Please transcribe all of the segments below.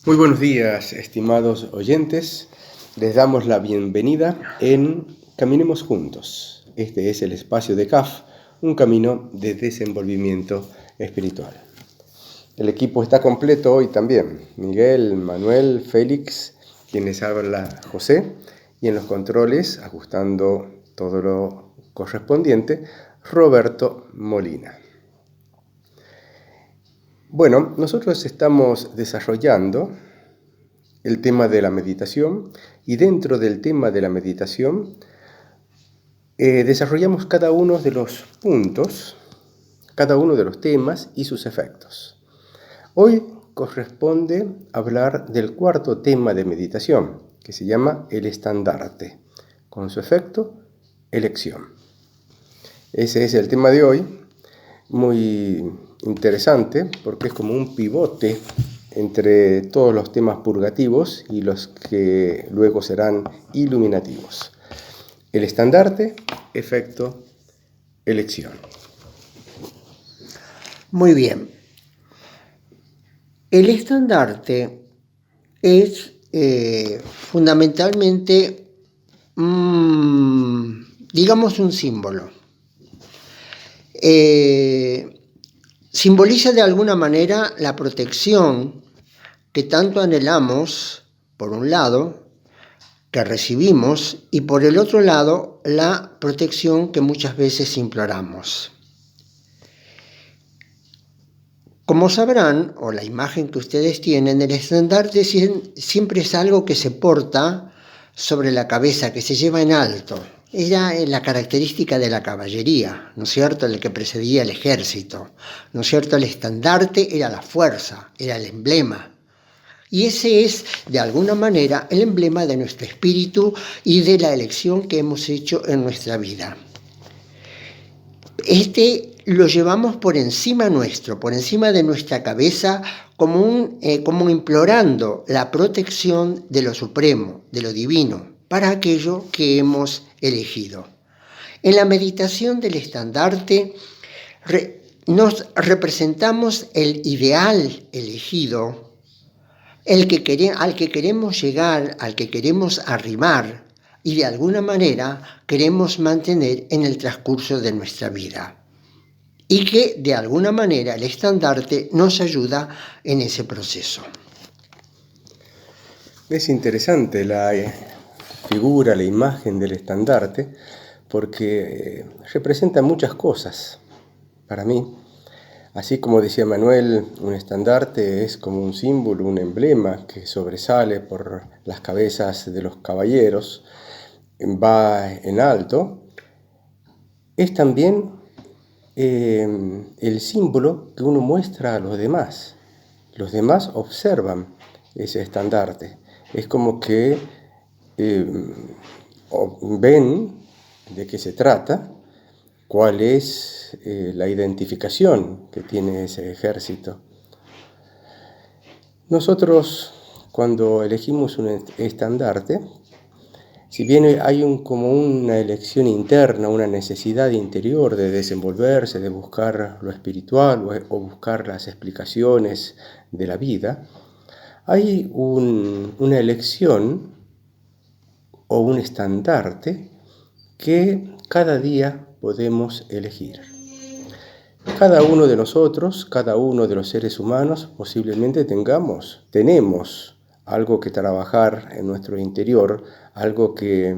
Muy buenos días, estimados oyentes. Les damos la bienvenida en Caminemos Juntos. Este es el espacio de CAF, un camino de desenvolvimiento espiritual. El equipo está completo hoy también. Miguel, Manuel, Félix, quienes habla José, y en los controles, ajustando todo lo correspondiente, Roberto Molina. Bueno, nosotros estamos desarrollando el tema de la meditación y dentro del tema de la meditación desarrollamos cada uno de los puntos, cada uno de los temas y sus efectos. Hoy corresponde hablar del cuarto tema de meditación, que se llama el estandarte, con su efecto, elección. Ese es el tema de hoy, muy interesante porque es como un pivote entre todos los temas purgativos y los que luego serán iluminativos. El estandarte, efecto, elección. Muy bien. El estandarte es fundamentalmente, digamos, un símbolo. Simboliza de alguna manera la protección que tanto anhelamos, por un lado, que recibimos, y por el otro lado, la protección que muchas veces imploramos. Como sabrán, o la imagen que ustedes tienen, el estandarte siempre es algo que se porta sobre la cabeza, que se lleva en alto. Era la característica de la caballería, ¿no es cierto?, el que precedía el ejército, ¿no es cierto? El estandarte era la fuerza, era el emblema. Y ese es, de alguna manera, el emblema de nuestro espíritu y de la elección que hemos hecho en nuestra vida. Lo llevamos por encima nuestro, por encima de nuestra cabeza, como implorando la protección de lo supremo, de lo divino, para aquello que hemos elegido. En la meditación del estandarte nos representamos el ideal elegido, al que queremos llegar, al que queremos arrimar y de alguna manera queremos mantener en el transcurso de nuestra vida. Y que de alguna manera el estandarte nos ayuda en ese proceso. Es interesante la figura, la imagen del estandarte, porque representa muchas cosas para mí. Así como decía Manuel, un estandarte es como un símbolo, un emblema que sobresale por las cabezas de los caballeros, va en alto. Es también el símbolo que uno muestra a los demás. Los demás observan ese estandarte. Es como que ven de qué se trata, cuál es la identificación que tiene ese ejército. Nosotros, cuando elegimos un estandarte, si bien hay como una elección interna, una necesidad interior de desenvolverse, de buscar lo espiritual o buscar las explicaciones de la vida, hay una elección o un estandarte que cada día podemos elegir. Cada uno de nosotros, cada uno de los seres humanos, posiblemente tenemos algo que trabajar en nuestro interior, algo que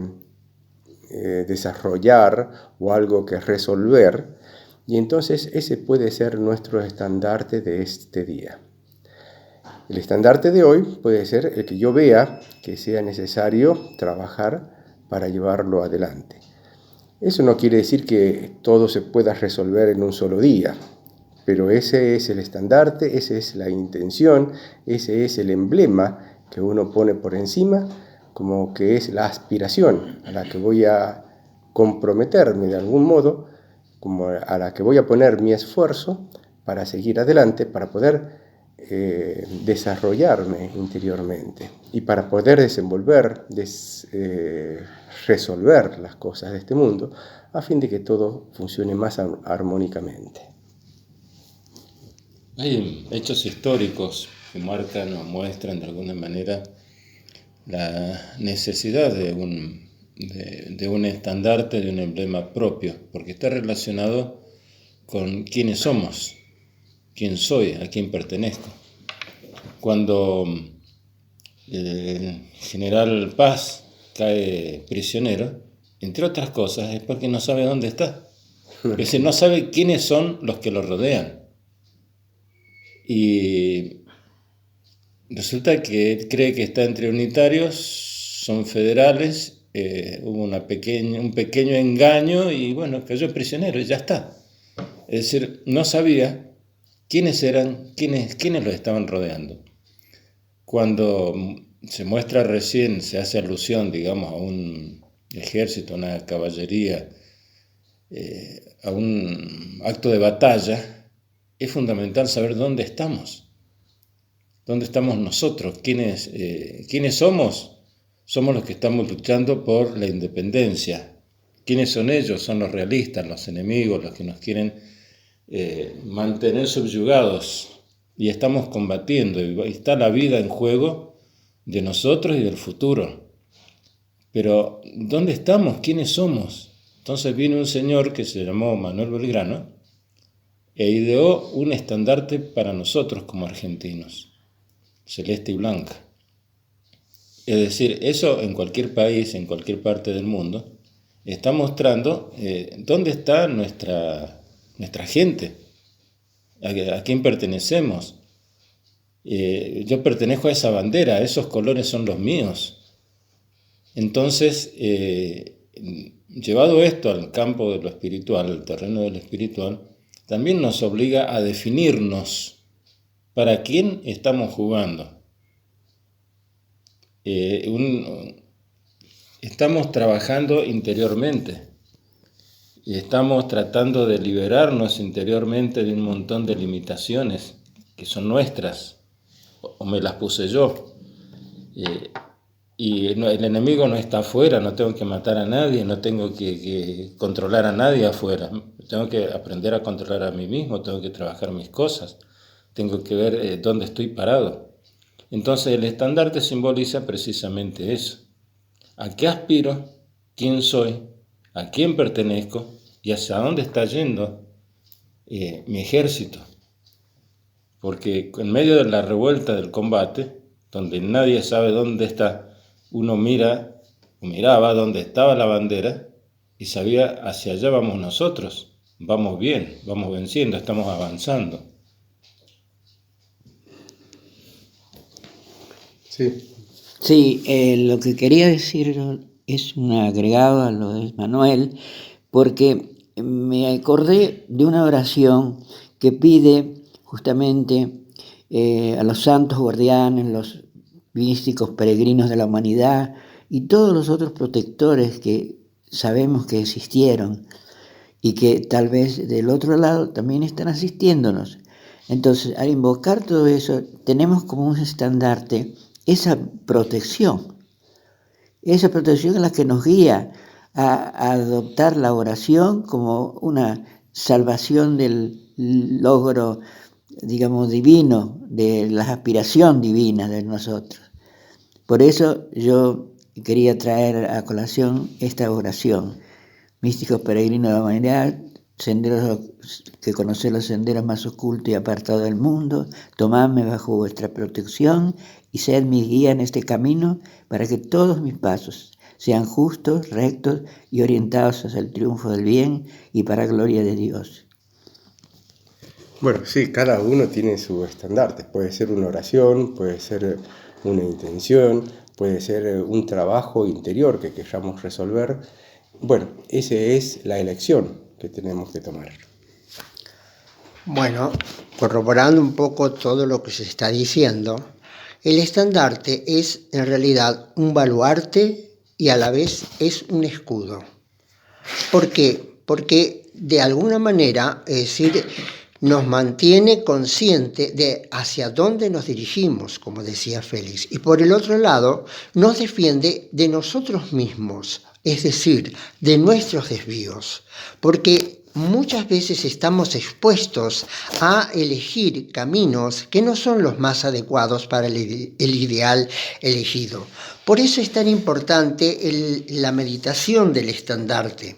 desarrollar o algo que resolver, Y entonces ese puede ser nuestro estandarte de este día. El estandarte de hoy puede ser el que yo vea que sea necesario trabajar para llevarlo adelante. Eso no quiere decir que todo se pueda resolver en un solo día, pero ese es el estandarte, esa es la intención, ese es el emblema que uno pone por encima, como que es la aspiración a la que voy a comprometerme de algún modo, como a la que voy a poner mi esfuerzo para seguir adelante, para poder desarrollarme interiormente y para poder desenvolver, resolver las cosas de este mundo a fin de que todo funcione más armónicamente. Hay hechos históricos que marcan o muestran de alguna manera la necesidad de un estandarte, de un emblema propio, porque está relacionado con quiénes somos, quién soy, a quién pertenezco. Cuando el general Paz cae prisionero, entre otras cosas, es porque no sabe dónde está. Es decir, no sabe quiénes son los que lo rodean. Y resulta que él cree que está entre unitarios, son federales, hubo un pequeño engaño y bueno, cayó prisionero y ya está. Es decir, no sabía quiénes eran, quiénes lo estaban rodeando. Cuando se muestra recién, se hace alusión, digamos, a un ejército, a una caballería, a un acto de batalla, es fundamental saber dónde estamos nosotros, quiénes somos. Somos los que estamos luchando por la independencia. ¿Quiénes son ellos? Son los realistas, los enemigos, los que nos quieren mantener subyugados. Y estamos combatiendo, y está la vida en juego de nosotros y del futuro. Pero, ¿dónde estamos? ¿Quiénes somos? Entonces viene un señor que se llamó Manuel Belgrano e ideó un estandarte para nosotros como argentinos, celeste y blanca. Es decir, eso en cualquier país, en cualquier parte del mundo, está mostrando dónde está nuestra gente, a quién pertenecemos. Yo pertenezco a esa bandera, esos colores son los míos. Entonces, llevado esto al campo de lo espiritual, al terreno de lo espiritual, también nos obliga a definirnos para quién estamos jugando. Estamos trabajando interiormente y estamos tratando de liberarnos interiormente de un montón de limitaciones que son nuestras, o me las puse yo. Y el enemigo no está afuera, no tengo que matar a nadie, no tengo que controlar a nadie afuera. Tengo que aprender a controlar a mí mismo, tengo que trabajar mis cosas, tengo que ver dónde estoy parado. Entonces el estandarte simboliza precisamente eso. ¿A qué aspiro? ¿Quién soy? ¿A quién pertenezco? ¿Y hacia dónde está yendo mi ejército? Porque en medio de la revuelta del combate, donde nadie sabe dónde está, uno miraba dónde estaba la bandera y sabía hacia allá vamos nosotros, vamos bien, vamos venciendo, estamos avanzando. Sí, lo que quería decir es un agregado a lo de Manuel, porque me acordé de una oración que pide justamente a los santos guardianes, los místicos peregrinos de la humanidad y todos los otros protectores que sabemos que existieron y que tal vez del otro lado también están asistiéndonos. Entonces, al invocar todo eso, tenemos como un estandarte esa protección es la que nos guía a adoptar la oración como una salvación del logro, digamos, divino, de la aspiración divina de nosotros. Por eso yo quería traer a colación esta oración. Místicos peregrinos de la humanidad, senderos que conocer los senderos más ocultos y apartados del mundo, tomadme bajo vuestra protección y sed mi guía en este camino para que todos mis pasos sean justos, rectos y orientados hacia el triunfo del bien y para gloria de Dios. Bueno, sí, cada uno tiene su estandarte. Puede ser una oración, puede ser una intención, puede ser un trabajo interior que queramos resolver. Bueno, esa es la elección que tenemos que tomar. Bueno, corroborando un poco todo lo que se está diciendo, el estandarte es en realidad un baluarte y a la vez es un escudo. ¿Por qué? Porque de alguna manera, es decir, nos mantiene consciente de hacia dónde nos dirigimos, como decía Félix, y por el otro lado nos defiende de nosotros mismos, es decir, de nuestros desvíos, porque muchas veces estamos expuestos a elegir caminos que no son los más adecuados para el ideal elegido. Por eso es tan importante la meditación del estandarte.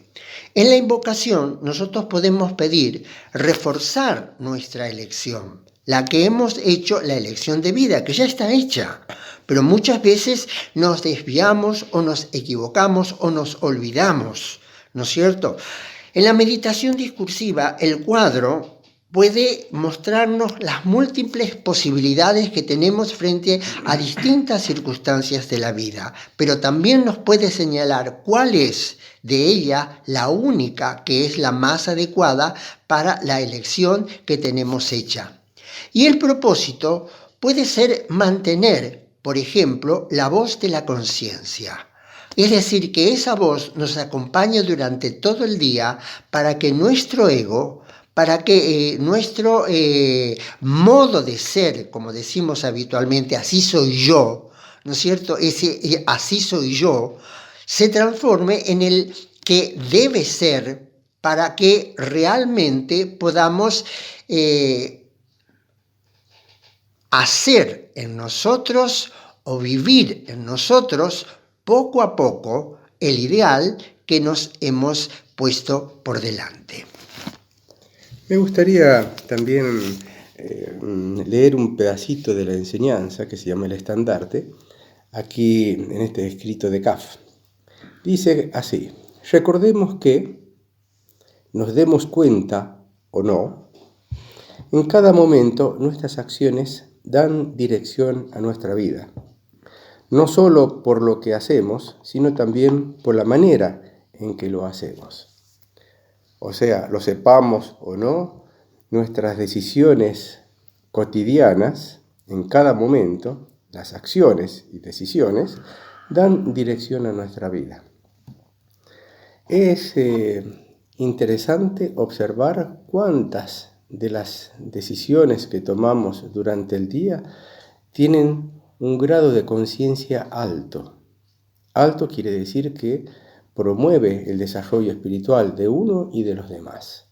En la invocación nosotros podemos pedir reforzar nuestra elección, la que hemos hecho, la elección de vida, que ya está hecha, pero muchas veces nos desviamos o nos equivocamos o nos olvidamos, ¿no es cierto? En la meditación discursiva, el cuadro puede mostrarnos las múltiples posibilidades que tenemos frente a distintas circunstancias de la vida, pero también nos puede señalar cuál es de ella la única que es la más adecuada para la elección que tenemos hecha. Y el propósito puede ser mantener, por ejemplo, la voz de la conciencia. Es decir, que esa voz nos acompañe durante todo el día para que nuestro ego, para que nuestro modo de ser, como decimos habitualmente, así soy yo, ¿no es cierto? Ese así soy yo, se transforme en el que debe ser para que realmente podamos hacer en nosotros o vivir en nosotros poco a poco el ideal que nos hemos puesto por delante. Me gustaría también leer un pedacito de la enseñanza que se llama el estandarte, aquí en este escrito de Kaf. Dice así: recordemos que, nos demos cuenta o no, en cada momento nuestras acciones dan dirección a nuestra vida, no solo por lo que hacemos, sino también por la manera en que lo hacemos. O sea, lo sepamos o no, nuestras decisiones cotidianas, en cada momento, las acciones y decisiones, dan dirección a nuestra vida. Es interesante observar cuántas de las decisiones que tomamos durante el día tienen un grado de conciencia alto. Alto quiere decir que promueve el desarrollo espiritual de uno y de los demás.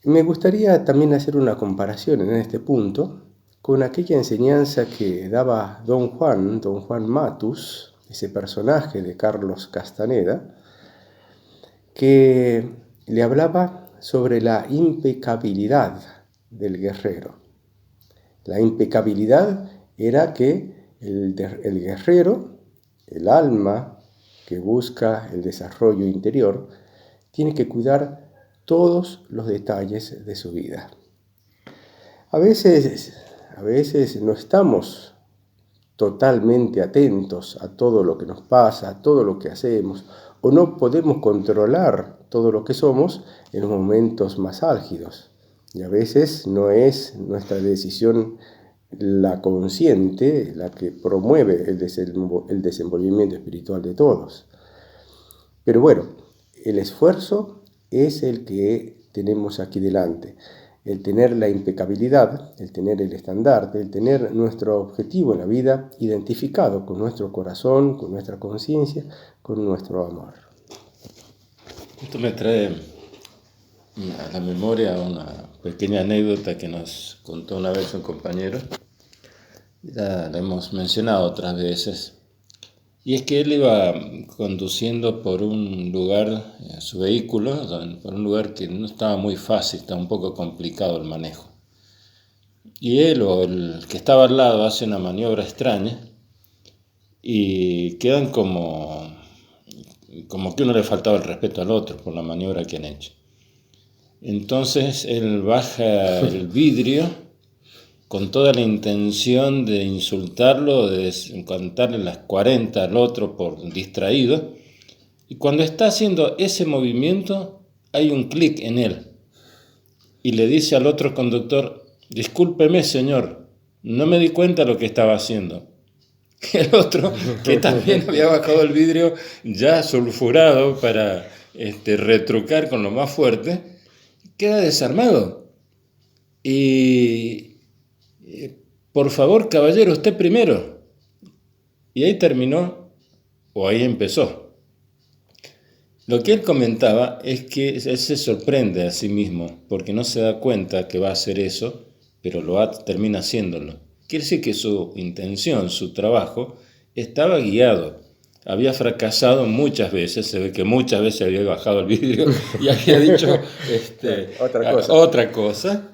Me gustaría también hacer una comparación en este punto con aquella enseñanza que daba don Juan Matus, ese personaje de Carlos Castaneda, que le hablaba sobre la impecabilidad del guerrero. La impecabilidad era que el guerrero, el alma que busca el desarrollo interior, tiene que cuidar todos los detalles de su vida. A veces no estamos totalmente atentos a todo lo que nos pasa, a todo lo que hacemos, o no podemos controlar todo lo que somos en los momentos más álgidos. Y a veces no es nuestra decisión la consciente la que promueve el desenvolvimiento espiritual de todos. Pero bueno, el esfuerzo es el que tenemos aquí delante. El tener la impecabilidad, el tener el estandarte, el tener nuestro objetivo en la vida identificado con nuestro corazón, con nuestra conciencia, con nuestro amor. Esto me trae a la memoria una pequeña anécdota que nos contó una vez un compañero. Ya la hemos mencionado otras veces. Y es que él iba conduciendo por un lugar, su vehículo, por un lugar que no estaba muy fácil, estaba un poco complicado el manejo. Y él o el que estaba al lado hace una maniobra extraña y quedan como que uno le faltaba el respeto al otro por la maniobra que han hecho. Entonces él baja el vidrio con toda la intención de insultarlo, de contarle las 40 al otro por distraído. Y cuando está haciendo ese movimiento, hay un clic en él. Y le dice al otro conductor: discúlpeme, señor, no me di cuenta de lo que estaba haciendo. El otro, que también había bajado el vidrio ya sulfurado para retrucar con lo más fuerte, queda desarmado. Y por favor, caballero, usted primero. Y ahí terminó, o ahí empezó. Lo que él comentaba es que él se sorprende a sí mismo porque no se da cuenta que va a hacer eso, pero termina haciéndolo. Quiere decir que su intención, su trabajo, estaba guiado. Había fracasado muchas veces, se ve que muchas veces había bajado el vidrio y había dicho otra cosa,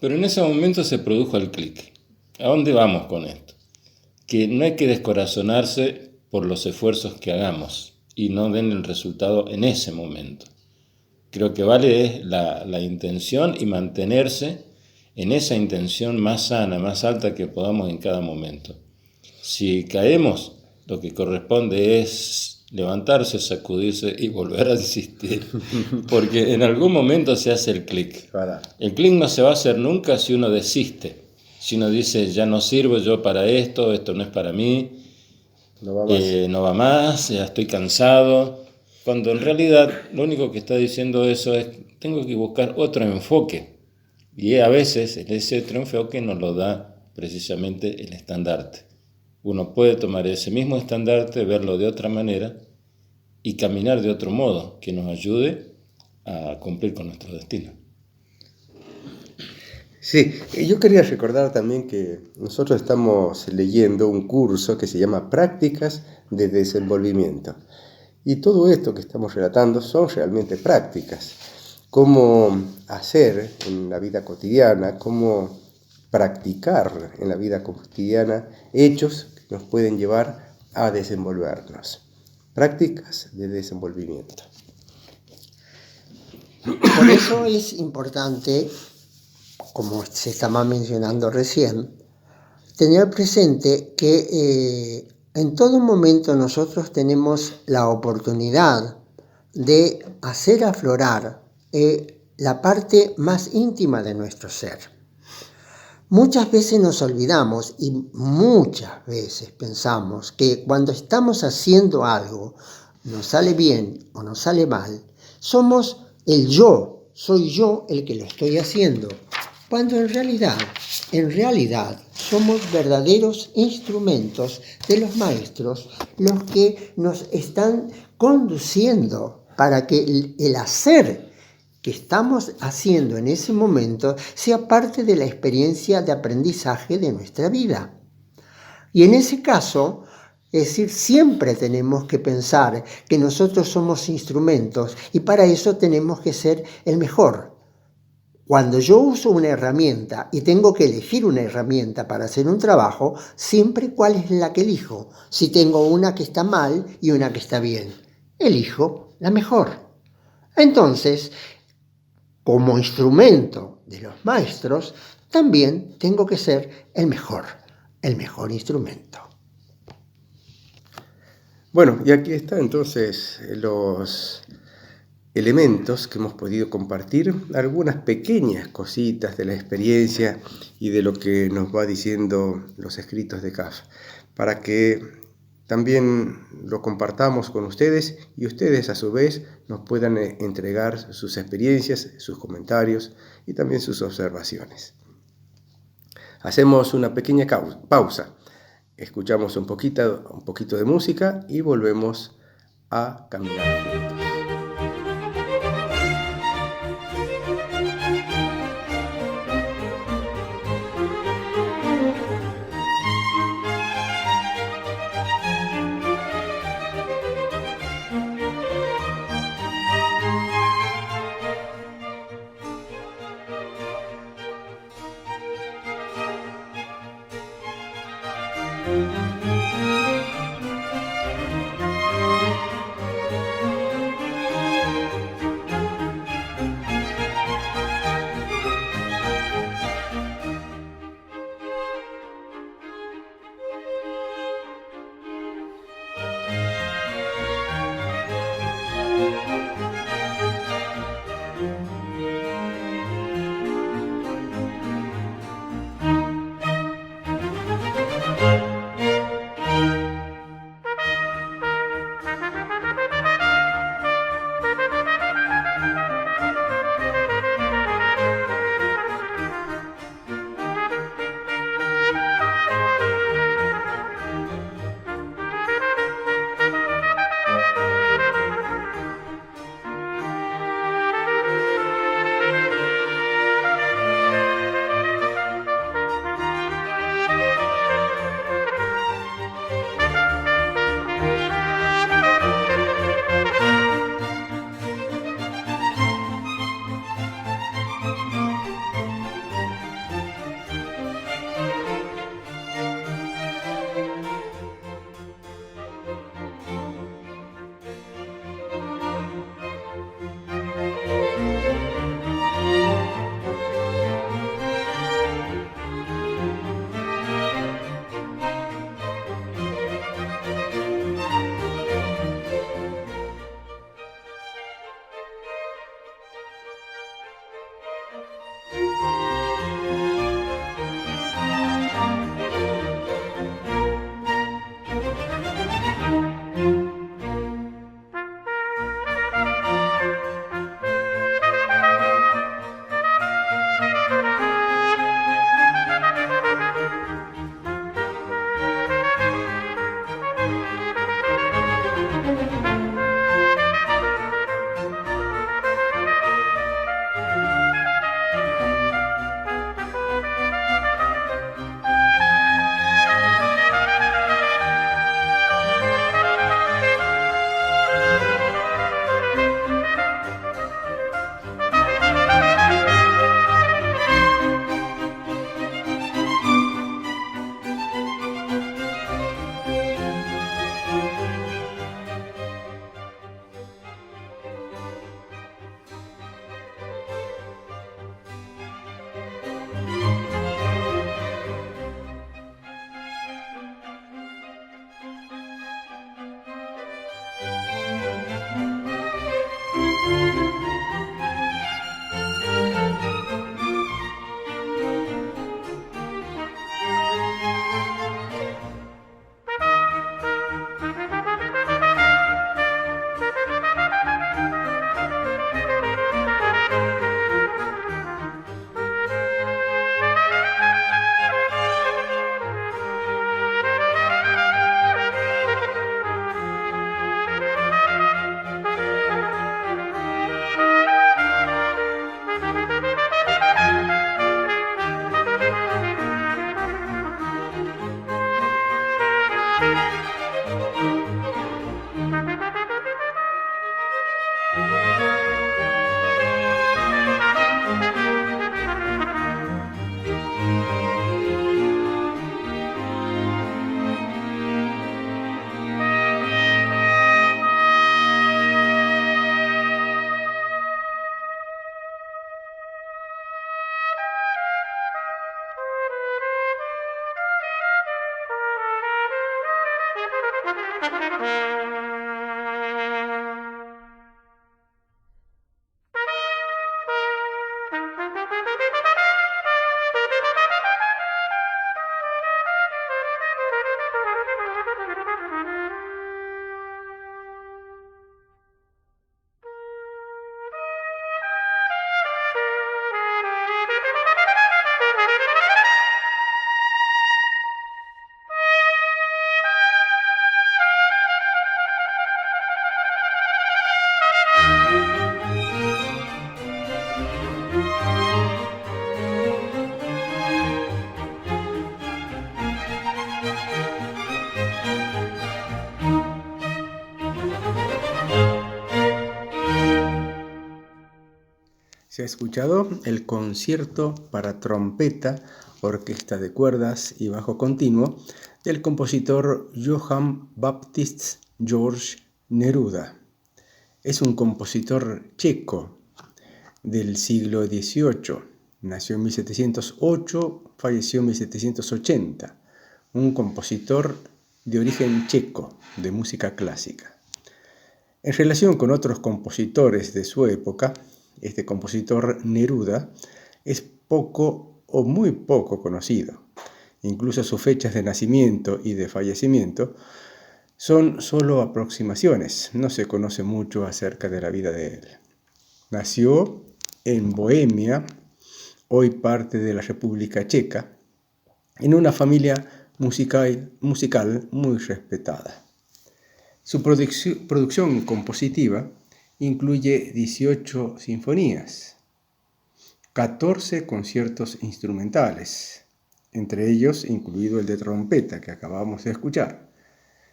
pero en ese momento se produjo el clic. ¿A dónde vamos con esto? Que no hay que descorazonarse por los esfuerzos que hagamos y no den el resultado en ese momento. Creo que vale la intención y mantenerse en esa intención más sana, más alta que podamos en cada momento. Si caemos, lo que corresponde es levantarse, sacudirse y volver a insistir, porque en algún momento se hace el clic. El clic no se va a hacer nunca si uno desiste, si uno dice ya no sirvo yo para esto no es para mí, no va más, ya estoy cansado, cuando en realidad lo único que está diciendo eso es tengo que buscar otro enfoque, y a veces ese otro enfoque nos lo da precisamente el estandarte. Uno puede tomar ese mismo estandarte, verlo de otra manera y caminar de otro modo que nos ayude a cumplir con nuestro destino. Sí, yo quería recordar también que nosotros estamos leyendo un curso que se llama Prácticas de Desenvolvimiento. Y todo esto que estamos relatando son realmente prácticas. Cómo hacer en la vida cotidiana, cómo practicar en la vida cotidiana hechos que nos pueden llevar a desenvolvernos. Prácticas de desenvolvimiento. Por eso es importante, como se estaba mencionando recién, tener presente que en todo momento nosotros tenemos la oportunidad de hacer aflorar la parte más íntima de nuestro ser. Muchas veces nos olvidamos y muchas veces pensamos que cuando estamos haciendo algo, nos sale bien o nos sale mal, somos el yo, soy yo el que lo estoy haciendo, cuando en realidad somos verdaderos instrumentos de los maestros, los que nos están conduciendo para que el hacer que estamos haciendo en ese momento sea parte de la experiencia de aprendizaje de nuestra vida. Y en ese caso, es decir, siempre tenemos que pensar que nosotros somos instrumentos y para eso tenemos que ser el mejor. Cuando yo uso una herramienta y tengo que elegir una herramienta para hacer un trabajo, siempre ¿cuál es la que elijo? Si tengo una que está mal y una que está bien, elijo la mejor. Entonces, como instrumento de los maestros, también tengo que ser el mejor instrumento. Bueno, y aquí están entonces los elementos que hemos podido compartir, algunas pequeñas cositas de la experiencia y de lo que nos va diciendo los escritos de CAF, para que también lo compartamos con ustedes y ustedes a su vez nos puedan entregar sus experiencias, sus comentarios y también sus observaciones. Hacemos una pequeña pausa, escuchamos un poquito de música y volvemos a caminar juntos. Se ha escuchado el concierto para trompeta, orquesta de cuerdas y bajo continuo del compositor Johann Baptist Georg Neruda. Es un compositor checo del siglo XVIII. Nació en 1708, falleció en 1780. Un compositor de origen checo, de música clásica. En relación con otros compositores de su época, este compositor Neruda es poco o muy poco conocido. Incluso sus fechas de nacimiento y de fallecimiento son solo aproximaciones. No se conoce mucho acerca de la vida de él. Nació en Bohemia, hoy parte de la República Checa, en una familia musical muy respetada. Su producción compositiva incluye 18 sinfonías, 14 conciertos instrumentales, entre ellos incluido el de trompeta que acabamos de escuchar,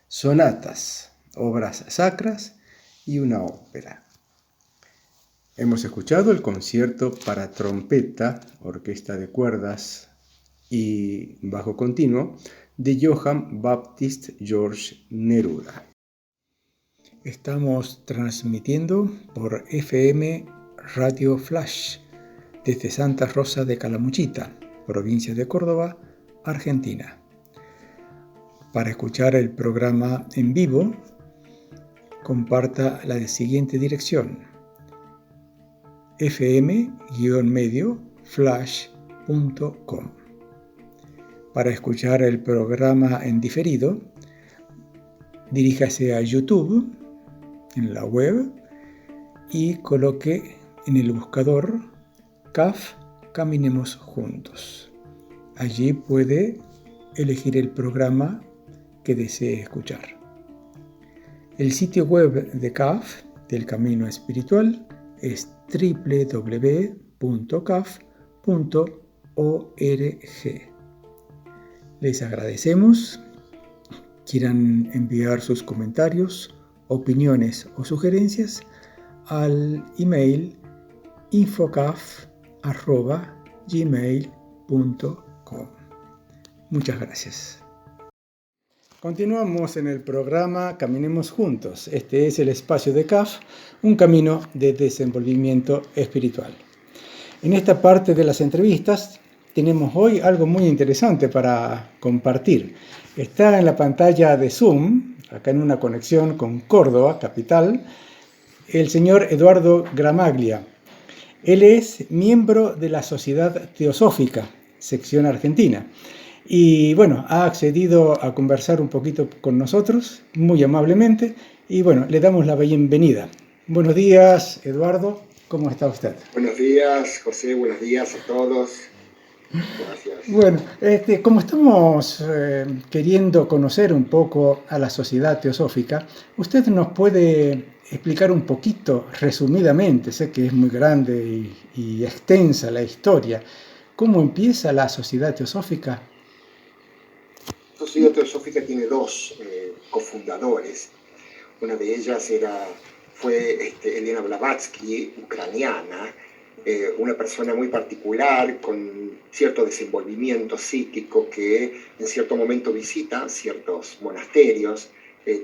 sonatas, obras sacras y una ópera. Hemos escuchado el concierto para trompeta, orquesta de cuerdas y bajo continuo de Johann Baptist Georg Neruda. Estamos transmitiendo por FM Radio Flash desde Santa Rosa de Calamuchita, provincia de Córdoba, Argentina. Para escuchar el programa en vivo, comparta la siguiente dirección: fm-medio www.flash.com. Para escuchar el programa en diferido, diríjase a YouTube en la web y coloque en el buscador CAF Caminemos Juntos. Allí puede elegir el programa que desee escuchar. El sitio web de CAF, del Camino Espiritual, es www.caf.org. Les agradecemos. Quieran enviar sus comentarios, opiniones o sugerencias al email infocaf@gmail.com. Muchas gracias. Continuamos en el programa Caminemos Juntos. Este es el espacio de CAF, un camino de desenvolvimiento espiritual. En esta parte de las entrevistas tenemos hoy algo muy interesante para compartir. Está en la pantalla de Zoom, acá en una conexión con Córdoba, capital, el señor Eduardo Gramaglia. Él es miembro de la Sociedad Teosófica, sección argentina. Y bueno, ha accedido a conversar un poquito con nosotros, muy amablemente, y bueno, le damos la bienvenida. Buenos días, Eduardo, ¿cómo está usted? Buenos días, José, buenos días a todos. Gracias. Bueno, como estamos queriendo conocer un poco a la Sociedad Teosófica, ¿usted nos puede explicar un poquito, resumidamente, sé que es muy grande y extensa la historia, cómo empieza la Sociedad Teosófica? La Sociedad Teosófica tiene dos cofundadores. Una de ellas fue Elena Blavatsky, ucraniana, una persona muy particular, con cierto desenvolvimiento psíquico, que en cierto momento visita ciertos monasterios,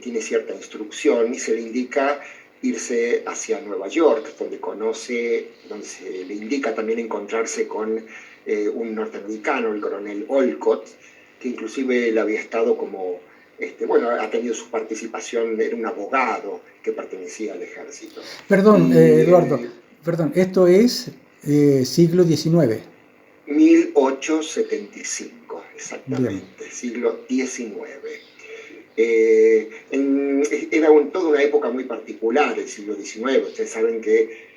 tiene cierta instrucción y se le indica irse hacia Nueva York, donde se le indica también encontrarse con un norteamericano, el coronel Olcott, que inclusive él había estado ha tenido su participación, era un abogado que pertenecía al ejército. Perdón, Eduardo, esto es siglo XIX. 1875, exactamente, bien. Siglo XIX. Era toda una época muy particular, el siglo XIX. Ustedes saben que,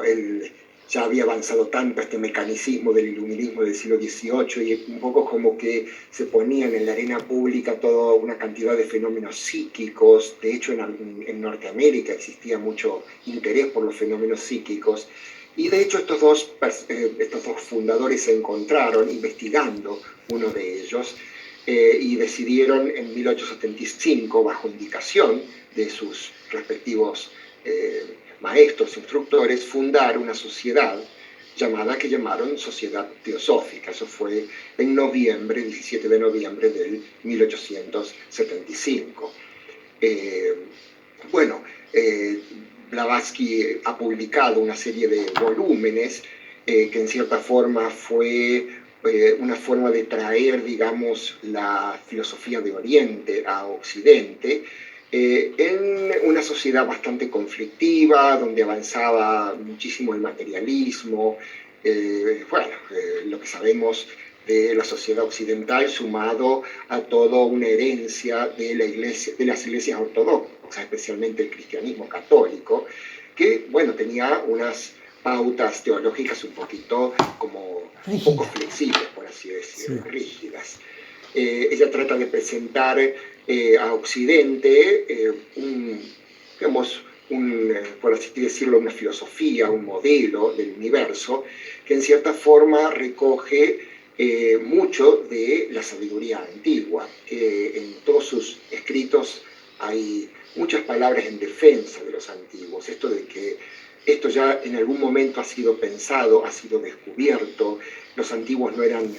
él ya había avanzado tanto este mecanicismo del iluminismo del siglo XVIII y un poco como que se ponían en la arena pública toda una cantidad de fenómenos psíquicos. De hecho, en Norteamérica existía mucho interés por los fenómenos psíquicos. Y de hecho estos dos fundadores se encontraron investigando uno de ellos y decidieron en 1875, bajo indicación de sus respectivos maestros, instructores, fundar una sociedad que llamaron Sociedad Teosófica. Eso fue en 17 de noviembre del 1875. Blavatsky ha publicado una serie de volúmenes que en cierta forma fue una forma de traer, digamos, la filosofía de Oriente a Occidente, en una sociedad bastante conflictiva, donde avanzaba muchísimo el materialismo, lo que sabemos de la sociedad occidental, sumado a toda una herencia de las iglesias ortodoxas, especialmente el cristianismo católico, que tenía unas pautas teológicas un poco flexibles, por así decirlo, sí. Rígidas. Ella trata de presentar a Occidente por así decirlo, una filosofía, un modelo del universo, que en cierta forma recoge mucho de la sabiduría antigua. En todos sus escritos hay muchas palabras en defensa de los antiguos. Esto de que esto ya en algún momento ha sido pensado, ha sido descubierto. Los antiguos no eran,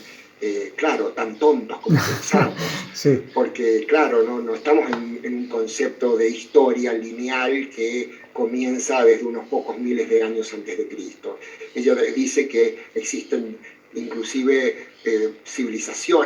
tan tontos como pensamos. Sí. Porque, no estamos en un concepto de historia lineal que comienza desde unos pocos miles de años antes de Cristo. Ella dice que existen inclusive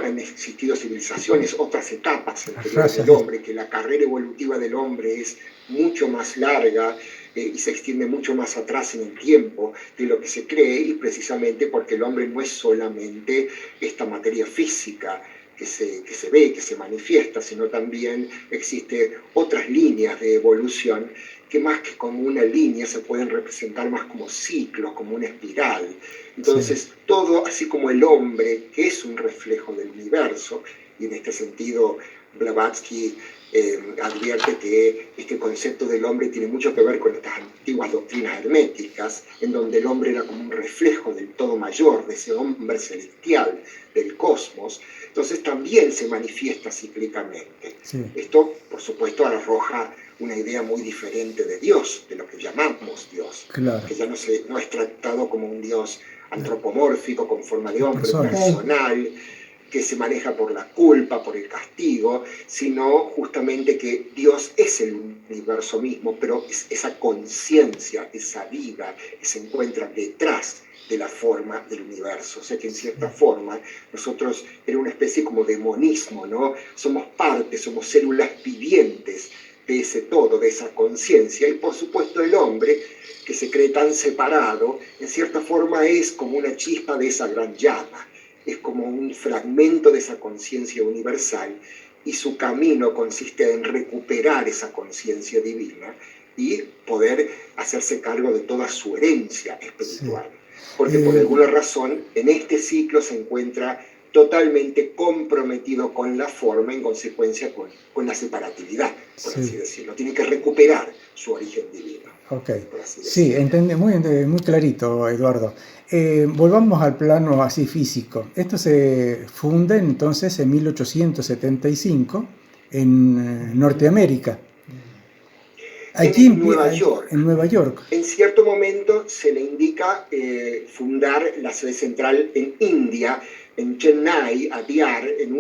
han existido civilizaciones, otras etapas anteriores del hombre, que la carrera evolutiva del hombre es mucho más larga y se extiende mucho más atrás en el tiempo de lo que se cree, y precisamente porque el hombre no es solamente esta materia física que se ve, que se manifiesta, sino también existen otras líneas de evolución que más que como una línea se pueden representar más como ciclos, como una espiral. Entonces, todo, así como el hombre, que es un reflejo del universo, y en este sentido Blavatsky advierte que este concepto del hombre tiene mucho que ver con estas antiguas doctrinas herméticas, en donde el hombre era como un reflejo del todo mayor, de ese hombre celestial, del cosmos. Entonces también se manifiesta cíclicamente. Sí. Esto, por supuesto, arroja una idea muy diferente de Dios, de lo que llamamos Dios, claro, que ya no es tratado como un Dios antropomórfico, con forma de hombre, personal, que se maneja por la culpa, por el castigo, sino justamente que Dios es el universo mismo, pero es esa conciencia, esa vida que se encuentra detrás de la forma del universo. O sea que en cierta forma nosotros era una especie como de monismo, ¿no? Somos parte, somos células vivientes de ese todo, de esa conciencia, y por supuesto el hombre, que se cree tan separado, en cierta forma es como una chispa de esa gran llama, es como un fragmento de esa conciencia universal, y su camino consiste en recuperar esa conciencia divina y poder hacerse cargo de toda su herencia espiritual. Porque por alguna razón en este ciclo se encuentra totalmente comprometido con la forma, en consecuencia con la separatividad, por así decirlo. Tiene que recuperar su origen divino. Ok, sí, muy clarito, Eduardo. Volvamos al plano así físico. Esto se funda entonces en 1875 en Norteamérica. Aquí en Nueva York. En Nueva York. En cierto momento se le indica fundar la sede central en India, en Chennai, Adyar, en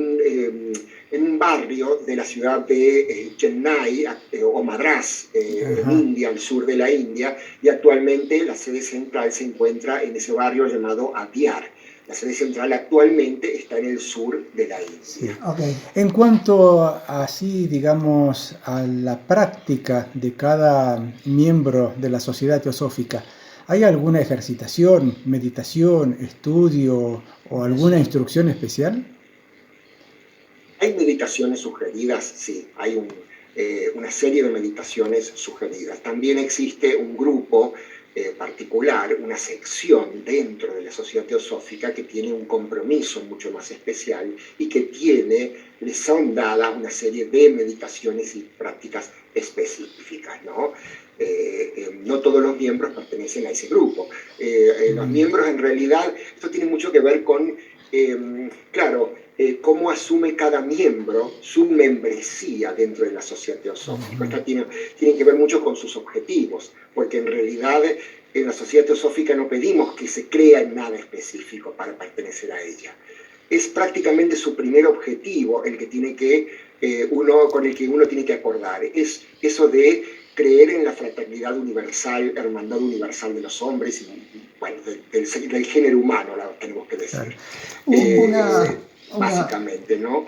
un barrio de la ciudad de Chennai o Madras, en India, al sur de la India, y actualmente la sede central se encuentra en ese barrio llamado Adyar. La sede central actualmente está en el sur de la India. Sí. Okay. En cuanto así, digamos, a la práctica de cada miembro de la Sociedad Teosófica, ¿hay alguna ejercitación, meditación, estudio o alguna instrucción especial? Hay meditaciones sugeridas, sí, hay una serie de meditaciones sugeridas. También existe un grupo particular, una sección dentro de la Sociedad Teosófica que tiene un compromiso mucho más especial y que les son dadas una serie de meditaciones y prácticas específicas, ¿no? No todos los miembros pertenecen a ese grupo. Los miembros, en realidad, esto tiene mucho que ver con, cómo asume cada miembro su membresía dentro de la Sociedad Teosófica. Esto tiene que ver mucho con sus objetivos, porque en realidad en la Sociedad Teosófica no pedimos que se crea en nada específico para pertenecer a ella. Es prácticamente su primer objetivo el que con el que uno tiene que acordar. Es eso de creer en la fraternidad universal, hermandad universal de los hombres y bueno, del género humano, tenemos que decir. Básicamente, ¿no?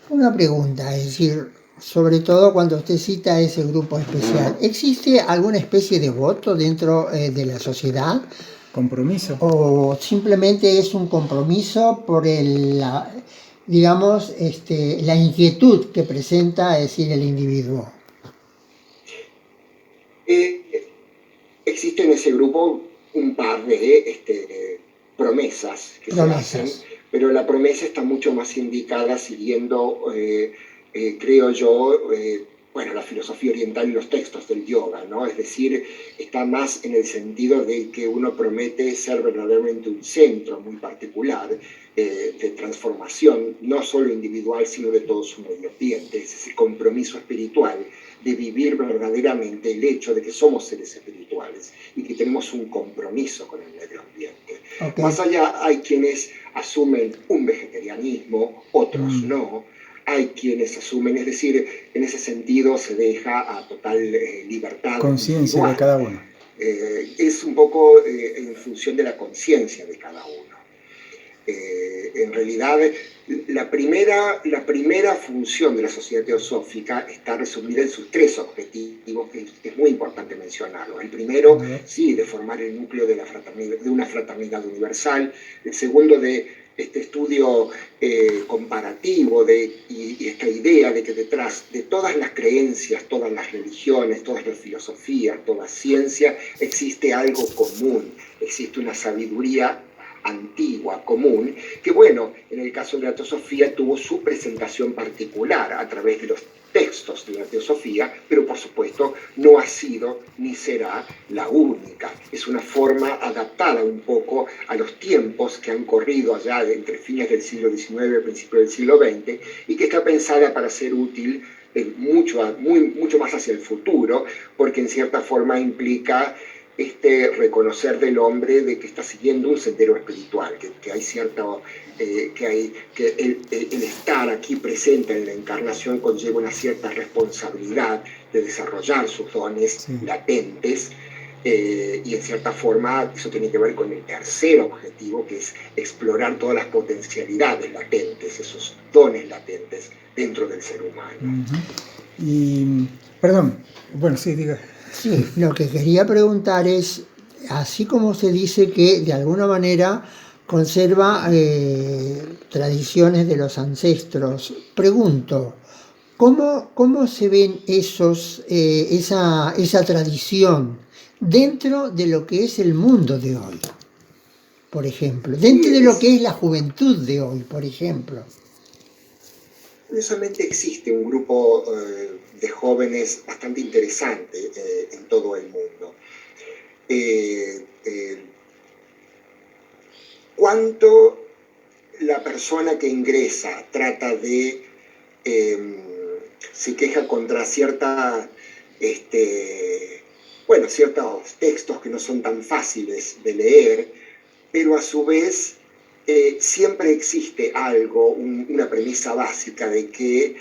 Una pregunta, es decir, sobre todo cuando usted cita ese grupo especial, ¿existe alguna especie de voto dentro de la sociedad? ¿Compromiso? ¿O simplemente es un compromiso por la inquietud que presenta, es decir, el individuo? Existe en ese grupo un par de promesas que se hacen, pero la promesa está mucho más indicada siguiendo, creo yo, la filosofía oriental y los textos del yoga, ¿no? Es decir, está más en el sentido de que uno promete ser verdaderamente un centro muy particular de transformación, no solo individual, sino de todo su medio ambiente. Es ese compromiso espiritual de vivir verdaderamente el hecho de que somos seres espirituales y que tenemos un compromiso con el medio ambiente. Okay. Más allá hay quienes asumen un vegetarianismo, otros no. Hay quienes asumen, es decir, en ese sentido se deja a total libertad. Conciencia de cada uno. Es un poco en función de la conciencia de cada uno. En realidad, la primera función de la sociedad teosófica está resumida en sus 3 objetivos, que es muy importante mencionarlo. El primero, sí, de formar el núcleo de una fraternidad universal. El segundo, de este estudio comparativo y esta idea de que detrás de todas las creencias, todas las religiones, todas las filosofías, toda ciencia, existe algo común, existe una sabiduría antigua, común, que bueno, en el caso de la teosofía tuvo su presentación particular a través de los textos de la teosofía, pero por supuesto no ha sido ni será la única. Es una forma adaptada un poco a los tiempos que han corrido allá entre fines del siglo XIX y principios del siglo XX y que está pensada para ser útil mucho más hacia el futuro, porque en cierta forma implica reconocer del hombre de que está siguiendo un sendero espiritual, que hay cierto, que el estar aquí presente en la encarnación conlleva una cierta responsabilidad de desarrollar sus dones latentes, y en cierta forma eso tiene que ver con el tercer objetivo, que es explorar todas las potencialidades latentes, esos dones latentes dentro del ser humano. Y, perdón, bueno, sí, diga. Sí, lo que quería preguntar es, así como se dice que de alguna manera conserva tradiciones de los ancestros, pregunto, ¿cómo se ven esa tradición dentro de lo que es el mundo de hoy, por ejemplo? Dentro de lo que es la juventud de hoy, por ejemplo. Curiosamente existe un grupo de jóvenes bastante interesante en todo el mundo. Cuánto la persona que ingresa trata de, se queja contra ciertos textos que no son tan fáciles de leer, pero a su vez siempre existe algo, una premisa básica de que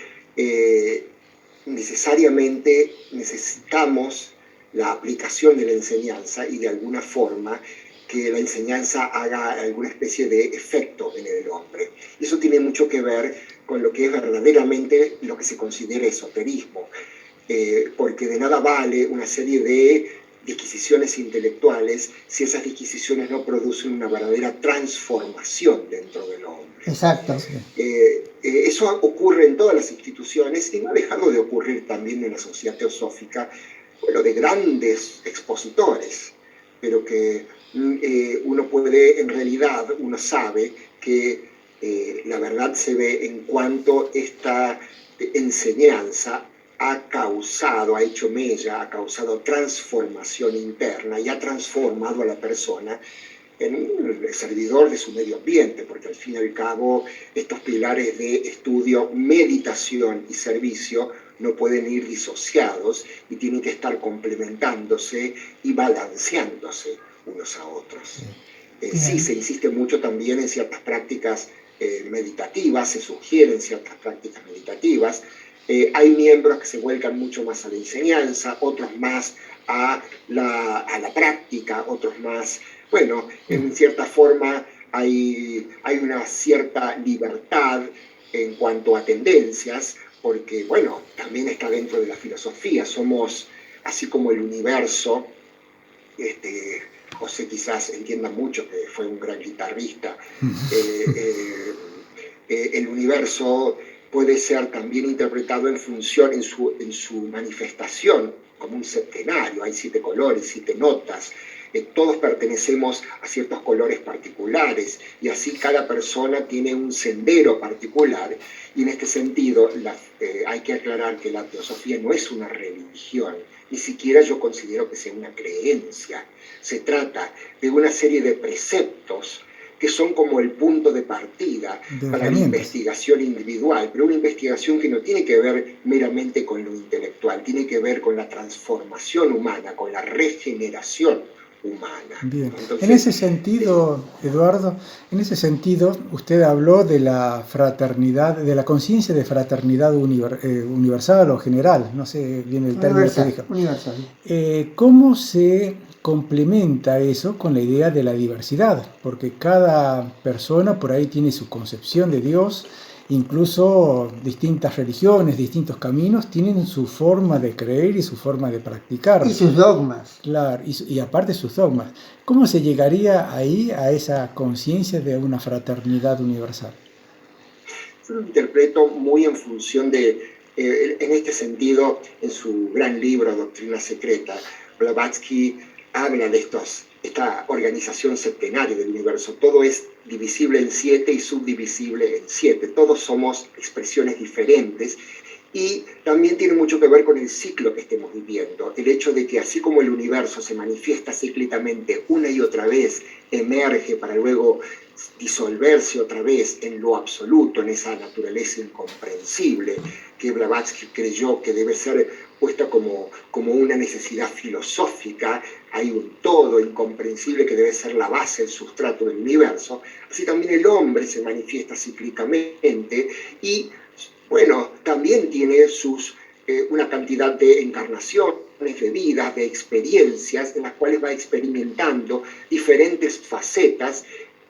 necesariamente necesitamos la aplicación de la enseñanza y de alguna forma que la enseñanza haga alguna especie de efecto en el hombre. Y eso tiene mucho que ver con lo que es verdaderamente lo que se considera esoterismo, porque de nada vale una serie de disquisiciones intelectuales si esas disquisiciones no producen una verdadera transformación dentro del hombre. Exacto. Eso ocurre en todas las instituciones y no ha dejado de ocurrir también en la sociedad teosófica, bueno, de grandes expositores, pero que uno sabe que la verdad se ve en cuanto esta enseñanza ha hecho mella, ha causado transformación interna y ha transformado a la persona en un servidor de su medio ambiente, porque al fin y al cabo estos pilares de estudio, meditación y servicio no pueden ir disociados y tienen que estar complementándose y balanceándose unos a otros. Sí, se insiste mucho también en ciertas prácticas meditativas, se sugieren ciertas prácticas meditativas. Hay miembros que se vuelcan mucho más a la enseñanza, otros más a la práctica, otros más, bueno, en cierta forma hay una cierta libertad en cuanto a tendencias, porque, bueno, también está dentro de la filosofía, somos, así como el universo, José quizás entienda mucho que fue un gran guitarrista, el universo puede ser también interpretado en función, en su manifestación, como un septenario. Hay 7 colores, 7 notas, todos pertenecemos a ciertos colores particulares y así cada persona tiene un sendero particular, y en este sentido hay que aclarar que la teosofía no es una religión, ni siquiera yo considero que sea una creencia. Se trata de una serie de preceptos que son como el punto de partida para la investigación individual, pero una investigación que no tiene que ver meramente con lo intelectual, tiene que ver con la transformación humana, con la regeneración humana. Bien. Entonces, en ese sentido, Eduardo, usted habló de la fraternidad, de la conciencia de fraternidad universal o general, no sé bien el término que dijo. Universal. ¿Cómo se complementa eso con la idea de la diversidad, porque cada persona por ahí tiene su concepción de Dios, incluso distintas religiones, distintos caminos tienen su forma de creer y su forma de practicar. Y sus dogmas. Claro, y aparte sus dogmas. ¿Cómo se llegaría ahí a esa conciencia de una fraternidad universal? Yo lo interpreto muy en función de, en este sentido, en su gran libro Doctrina Secreta, Blavatsky habla de esta organización septenaria del universo. Todo es divisible en 7 y subdivisible en 7. Todos somos expresiones diferentes y también tiene mucho que ver con el ciclo que estemos viviendo. El hecho de que así como el universo se manifiesta cíclicamente una y otra vez, emerge para luego disolverse otra vez en lo absoluto, en esa naturaleza incomprensible que Blavatsky creyó que debe ser puesta como una necesidad filosófica. Hay un todo incomprensible que debe ser la base, el sustrato del universo. Así también el hombre se manifiesta cíclicamente y, bueno, también tiene una cantidad de encarnaciones, de vidas, de experiencias en las cuales va experimentando diferentes facetas,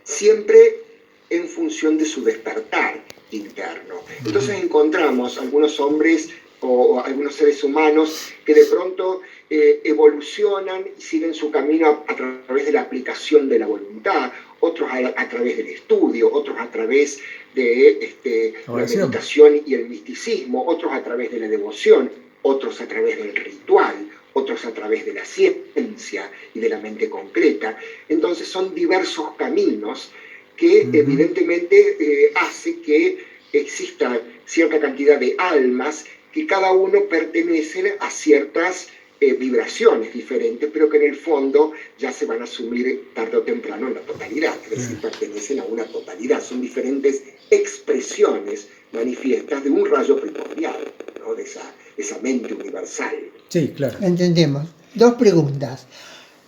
siempre en función de su despertar interno. Entonces encontramos algunos hombres o algunos seres humanos que de pronto evolucionan y siguen su camino a través de la aplicación de la voluntad, otros a través del estudio, otros a través de la meditación y el misticismo, otros a través de la devoción, otros a través del ritual, otros a través de la ciencia y de la mente concreta. Entonces son diversos caminos que evidentemente hace que exista cierta cantidad de almas que cada uno pertenecen a ciertas vibraciones diferentes, pero que en el fondo ya se van a asumir tarde o temprano en la totalidad, es decir, pertenecen a una totalidad, son diferentes expresiones manifiestas de un rayo primordial, ¿no? de esa mente universal. Sí, claro. Entendemos. 2 preguntas.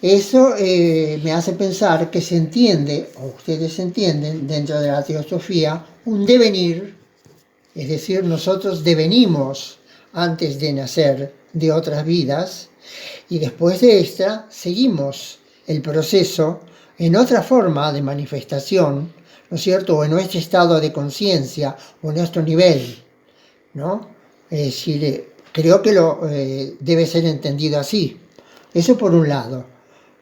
Eso me hace pensar que se entiende, o ustedes entienden, dentro de la teosofía, un devenir, es decir, nosotros devenimos antes de nacer de otras vidas y después de esta seguimos el proceso en otra forma de manifestación, ¿no es cierto?, o en nuestro estado de conciencia o en nuestro nivel, ¿no? Es decir, creo que debe ser entendido así. Eso por un lado.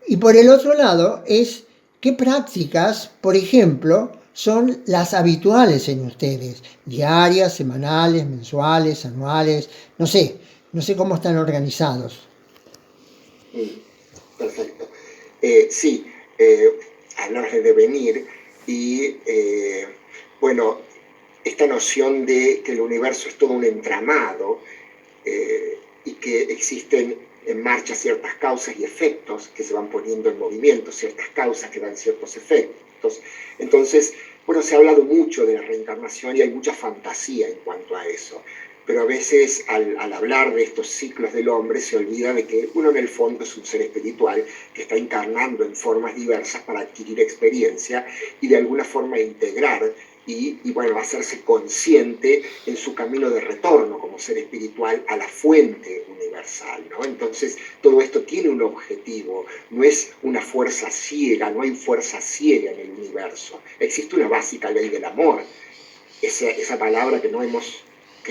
Y por el otro lado es qué prácticas, por ejemplo, son las habituales en ustedes, diarias, semanales, mensuales, anuales, no sé cómo están organizados. Perfecto. Sí, hablar de devenir y, bueno, esta noción de que el universo es todo un entramado y que existen en marcha ciertas causas y efectos que se van poniendo en movimiento, ciertas causas que dan ciertos efectos. Entonces, bueno, se ha hablado mucho de la reencarnación y hay mucha fantasía en cuanto a eso, pero a veces al hablar de estos ciclos del hombre se olvida de que uno en el fondo es un ser espiritual que está encarnando en formas diversas para adquirir experiencia y de alguna forma integrar y bueno, hacerse consciente en su camino de retorno como ser espiritual a la fuente universal, ¿no? Entonces, todo esto tiene un objetivo, no es una fuerza ciega, no hay fuerza ciega en el universo. Existe una básica ley del amor, esa palabra que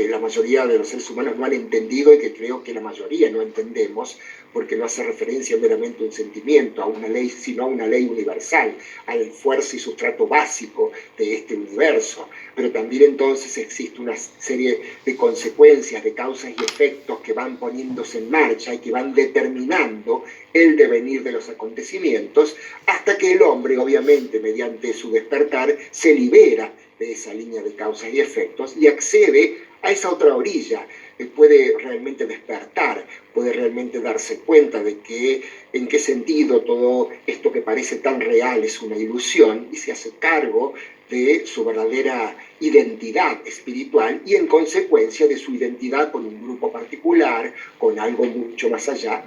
la mayoría de los seres humanos no han entendido y que creo que la mayoría no entendemos, porque no hace referencia meramente a un sentimiento, a una ley, sino a una ley universal, a la fuerza y sustrato básico de este universo. Pero también entonces existe una serie de consecuencias, de causas y efectos que van poniéndose en marcha y que van determinando el devenir de los acontecimientos, hasta que el hombre, obviamente, mediante su despertar, se libera de esa línea de causas y efectos y accede a esa otra orilla, puede realmente despertar, puede realmente darse cuenta de que en qué sentido todo esto que parece tan real es una ilusión y se hace cargo de su verdadera identidad espiritual y en consecuencia de su identidad con un grupo particular, con algo mucho más allá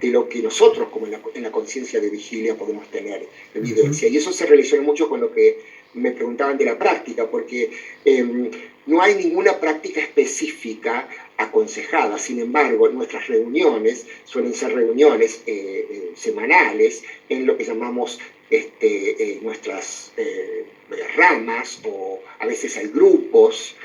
de lo que nosotros como en la conciencia de vigilia podemos tener evidencia. Y eso se relaciona mucho con lo que me preguntaban de la práctica, porque no hay ninguna práctica específica aconsejada. Sin embargo, nuestras reuniones suelen ser reuniones semanales en lo que llamamos nuestras ramas, o a veces hay grupos,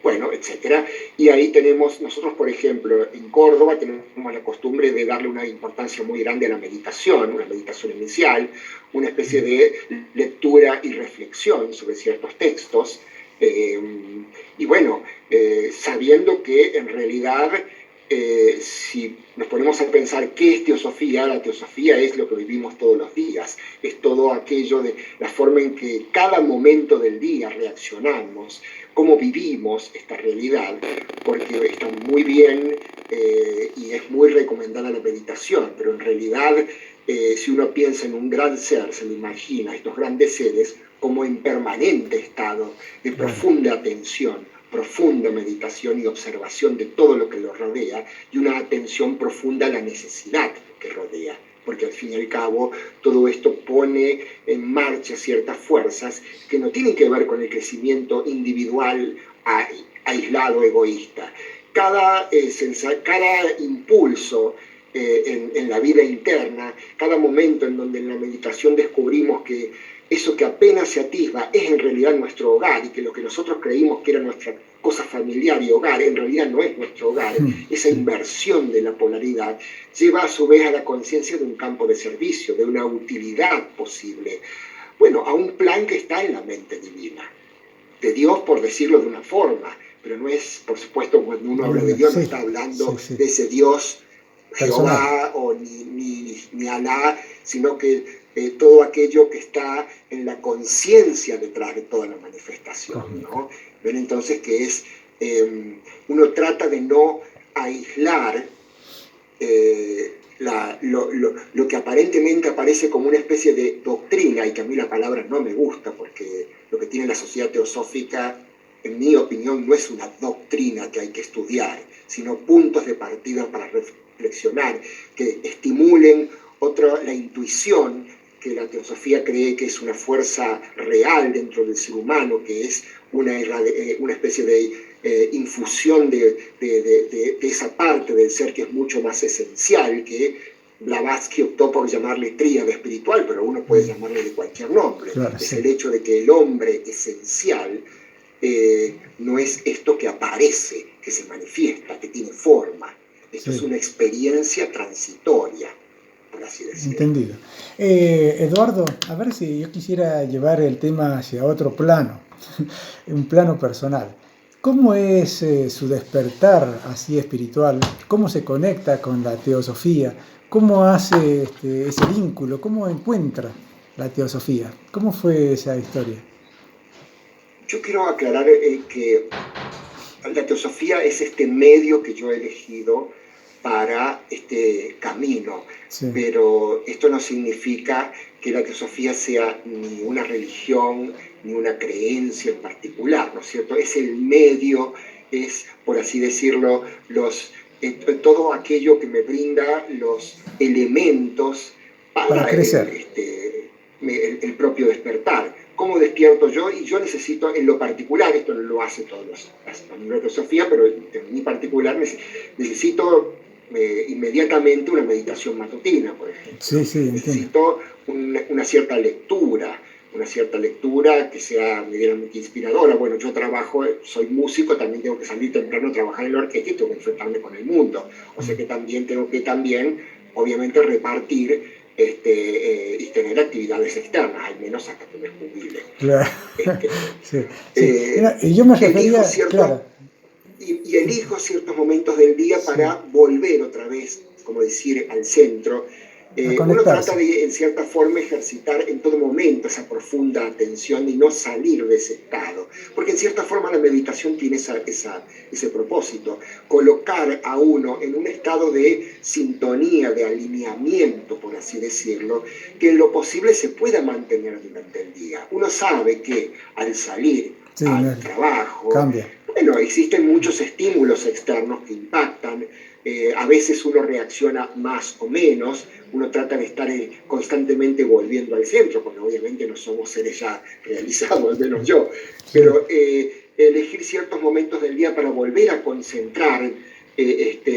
bueno, etcétera. Y ahí tenemos, nosotros por ejemplo, en Córdoba tenemos la costumbre de darle una importancia muy grande a la meditación, una meditación inicial, una especie de lectura y reflexión sobre ciertos textos. Y bueno, sabiendo que en realidad, si nos ponemos a pensar qué es teosofía, la teosofía es lo que vivimos todos los días, es todo aquello de la forma en que cada momento del día reaccionamos, cómo vivimos esta realidad, porque está muy bien y es muy recomendada la meditación, pero en realidad si uno piensa en un gran ser, se lo imagina, estos grandes seres como en permanente estado de profunda atención, profunda meditación y observación de todo lo que los rodea, y una atención profunda a la necesidad que rodea, porque al fin y al cabo todo esto pone en marcha ciertas fuerzas que no tienen que ver con el crecimiento individual aislado, egoísta. Cada impulso en la vida interna, cada momento en donde en la meditación descubrimos que eso que apenas se atisba es en realidad nuestro hogar, y que lo que nosotros creímos que era nuestra cosa familiar y hogar en realidad no es nuestro hogar. Esa inversión de la polaridad lleva a su vez a la conciencia de un campo de servicio, de una utilidad posible, bueno, a un plan que está en la mente divina, de Dios, por decirlo de una forma, pero no es, por supuesto, cuando uno habla de Dios, no está hablando de ese Dios Jehová o ni Alá, sino que todo aquello que está en la conciencia detrás de toda la manifestación, ¿no? Ven entonces que es, uno trata de no aislar lo que aparentemente aparece como una especie de doctrina, y que a mí la palabra no me gusta, porque lo que tiene la sociedad teosófica, en mi opinión, no es una doctrina que hay que estudiar, sino puntos de partida para reflexionar, que estimulen la intuición, que la teosofía cree que es una fuerza real dentro del ser humano, que es una especie de infusión de esa parte del ser que es mucho más esencial, que Blavatsky optó por llamarle tríada espiritual, pero uno puede llamarle de cualquier nombre. Claro, es el hecho de que el hombre esencial no es esto que aparece, que se manifiesta, que tiene forma. Esto es una experiencia transitoria, por así decirlo. Entendido. Eduardo, a ver si yo quisiera llevar el tema hacia otro plano, un plano personal. ¿Cómo es su despertar así espiritual? ¿Cómo se conecta con la teosofía? ¿Cómo hace ese vínculo? ¿Cómo encuentra la teosofía? ¿Cómo fue esa historia? Yo quiero aclarar que la teosofía es este medio que yo he elegido para este camino, pero esto no significa que la teosofía sea ni una religión ni una creencia en particular, ¿no es cierto? Es el medio, es, por así decirlo, todo aquello que me brinda los elementos para crecer, el propio despertar. ¿Cómo despierto yo? Y yo necesito, en lo particular, esto no lo hace todos la teosofía, pero en mi particular necesito inmediatamente una meditación matutina, por ejemplo. Necesito una cierta lectura que sea medianamente inspiradora. Bueno, yo soy músico, también tengo que salir temprano a trabajar en la orquesta y tengo que enfrentarme con el mundo. O sea que también tengo que obviamente, repartir y tener actividades externas, al menos hasta que me jubile. Claro. Yo me refería, y elijo ciertos momentos del día para volver otra vez, como decir, al centro. Uno trata de, en cierta forma, ejercitar en todo momento esa profunda atención y no salir de ese estado, porque en cierta forma la meditación tiene ese propósito, colocar a uno en un estado de sintonía, de alineamiento, por así decirlo, que en lo posible se pueda mantener durante el día. Uno sabe que al salir al trabajo, bueno, existen muchos estímulos externos que impactan. A veces uno reacciona más o menos, uno trata de estar constantemente volviendo al centro, porque obviamente no somos seres ya realizados, al menos yo, pero elegir ciertos momentos del día para volver a concentrar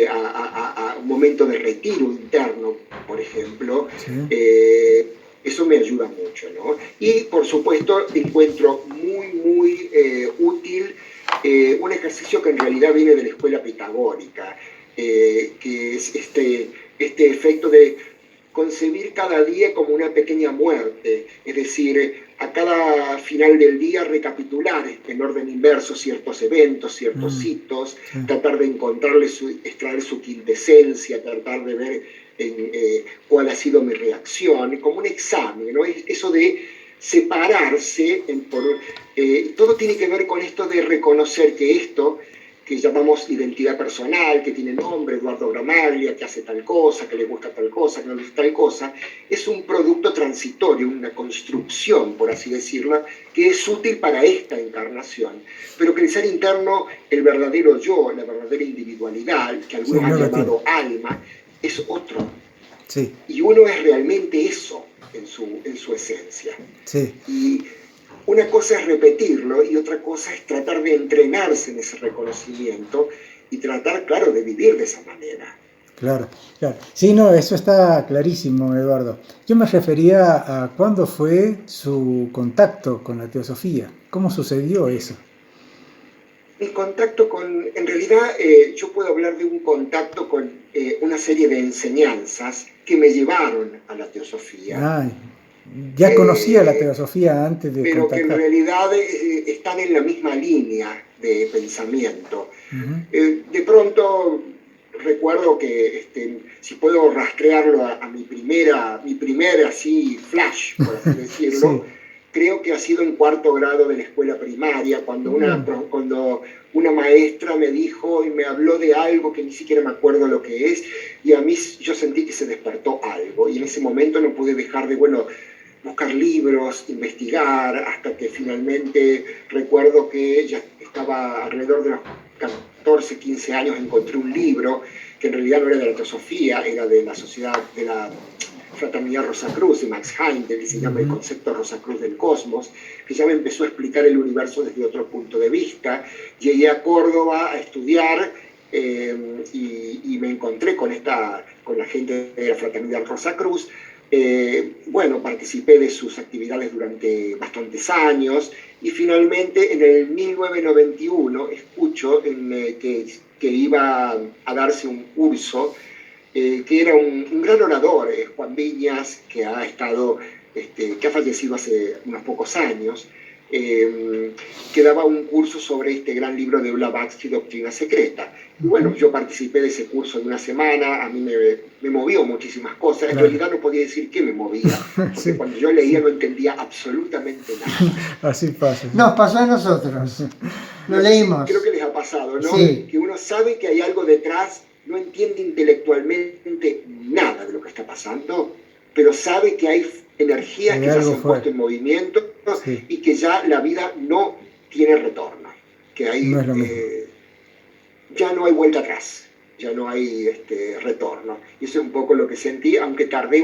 a un momento de retiro interno, por ejemplo, Sí. Eso me ayuda mucho, ¿no? Y por supuesto encuentro muy útil un ejercicio que en realidad viene de la escuela pitagórica, que es este efecto de concebir cada día como una pequeña muerte, es decir, a cada final del día recapitular en orden inverso ciertos eventos, ciertos hitos, Sí. tratar de extraer su quintesencia, tratar de ver cuál ha sido mi reacción, como un examen, ¿no? Eso de separarse, todo tiene que ver con esto de reconocer que esto que llamamos identidad personal, que tiene nombre, Eduardo Gramaglia, que hace tal cosa, que le gusta tal cosa, que no le gusta tal cosa, es un producto transitorio, una construcción, por así decirlo, que es útil para esta encarnación, pero que el ser interno, el verdadero yo, la verdadera individualidad, que algunos han llamado alma, es otro. Sí. Y uno es realmente eso en su esencia. Sí. Y una cosa es repetirlo y otra cosa es tratar de entrenarse en ese reconocimiento y tratar, claro, de vivir de esa manera. Claro, claro. Sí, no, eso está clarísimo, Eduardo. Yo me refería a cuándo fue su contacto con la teosofía. ¿Cómo sucedió eso? Mi contacto en realidad yo puedo hablar de un contacto con una serie de enseñanzas que me llevaron a la teosofía. Ah, ya conocía la teosofía antes de pero contactar. Que en realidad están en la misma línea de pensamiento. De pronto recuerdo que si puedo rastrearlo a mi primer así flash, por así decirlo, Sí. creo que ha sido en cuarto grado de la escuela primaria, cuando una maestra me dijo y me habló de algo que ni siquiera me acuerdo lo que es, y a mí yo sentí que se despertó algo, y en ese momento no pude dejar de, buscar libros, investigar, hasta que finalmente recuerdo que ya estaba alrededor de los 14, 15 años, encontré un libro que en realidad no era de la teosofía, era de la sociedad, de la fraternidad Rosacruz, de Max Heindel, que se llama El concepto Rosacruz del cosmos, que ya me empezó a explicar el universo desde otro punto de vista. Llegué a Córdoba a estudiar y me encontré con la gente de la fraternidad Rosacruz. Participé de sus actividades durante bastantes años y finalmente en el 1991 escucho que iba a darse un curso que era un gran orador, Juan Viñas, que ha fallecido hace unos pocos años, que daba un curso sobre este gran libro de Blavatsky, Doctrina Secreta. Y bueno, yo participé de ese curso de una semana, a mí me movió muchísimas cosas, en realidad no podía decir qué me movía, porque sí, cuando yo leía no entendía absolutamente nada. Así pasa. Nos pasó a nosotros, lo leímos. Creo que les ha pasado, ¿no? Sí. Que uno sabe que hay algo detrás, no entiende intelectualmente nada de lo que está pasando, pero sabe que hay energías que ya se han puesto en movimiento, sí, y que ya la vida no tiene retorno, que hay, no es lo mismo. Ya no hay vuelta atrás, ya no hay retorno. Y eso es un poco lo que sentí, aunque tardé